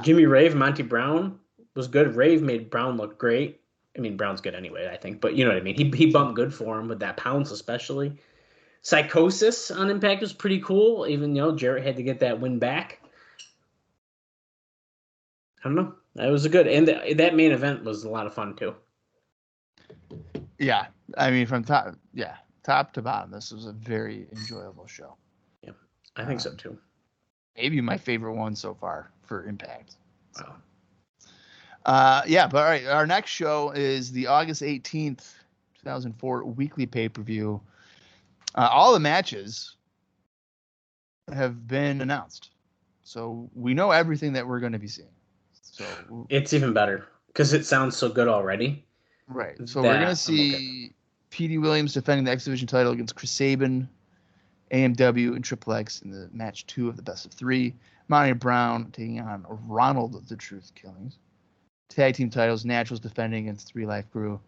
S4: Jimmy Rave, Monty Brown was good. Rave made Brown look great. I mean, Brown's good anyway, I think, but you know what I mean. He bumped good for him with that pounce, especially. Psicosis on Impact was pretty cool. Even Jarrett had to get that win back. I don't know. That was a good, and that main event was a lot of fun too.
S3: Yeah, I mean, from top to bottom, this was a very enjoyable show.
S4: Yeah, I think so too.
S3: Maybe my favorite one so far for Impact.
S4: Wow.
S3: But all right, our next show is the August 18th, 2004 weekly pay-per-view. All the matches have been announced, so we know everything that we're going to be seeing. So
S4: it's even better because it sounds so good already.
S3: Right. So we're going to see Petey Williams defending the X-Division title against Chris Sabin, AMW, and Triple X in the match 2 of the best of 3. Monty Brown taking on Ronald the Truth Killings. Tag team titles, Naturals defending against 3 Life Crew.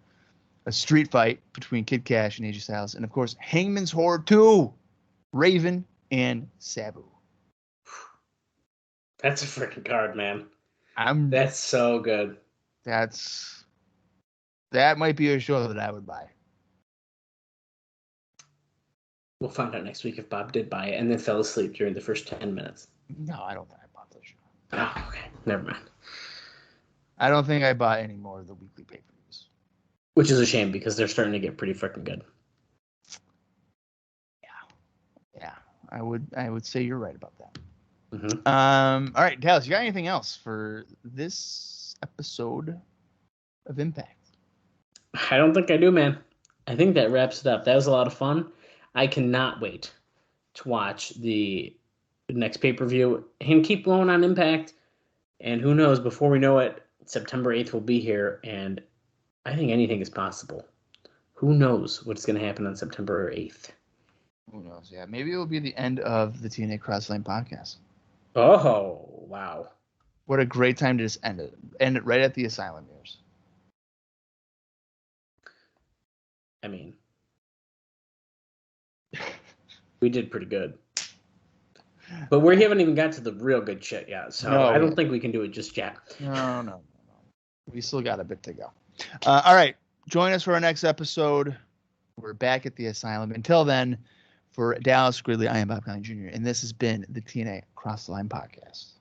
S3: A street fight between Kid Cash and AJ Styles. And, of course, Hangman's Horde 2, Raven and Sabu.
S4: That's a freaking card, man.
S3: That's
S4: so good.
S3: That might be a show that I would buy.
S4: We'll find out next week if Bob did buy it and then fell asleep during the first 10 minutes.
S3: No, I don't think I bought this show.
S4: Oh, okay. Never mind.
S3: I don't think I bought any more of the weekly pay-per-views.
S4: Which is a shame because they're starting to get pretty freaking good.
S3: Yeah. I would say you're right about that.
S4: Mm-hmm.
S3: All right, Dallas, you got anything else for this episode of Impact?
S4: I don't think I do, man. I think that wraps it up. That was a lot of fun. I cannot wait to watch the next pay-per-view and keep going on Impact. And who knows, before we know it, September 8th will be here, and I think anything is possible. Who knows what's going to happen on September 8th?
S3: Who knows? Yeah, maybe it will be the end of the TNA Crossline podcast.
S4: Oh, wow.
S3: What a great time to just end it. End it right at the Asylum years.
S4: I mean, we did pretty good. But we haven't even got to the real good shit yet, so I don't think we can do it just yet.
S3: No. We still got a bit to go. All right, join us for our next episode. We're back at the Asylum. Until then, for Dallas Gridley, I am Bob Colling Jr., and this has been the TNA Cross the Line podcast.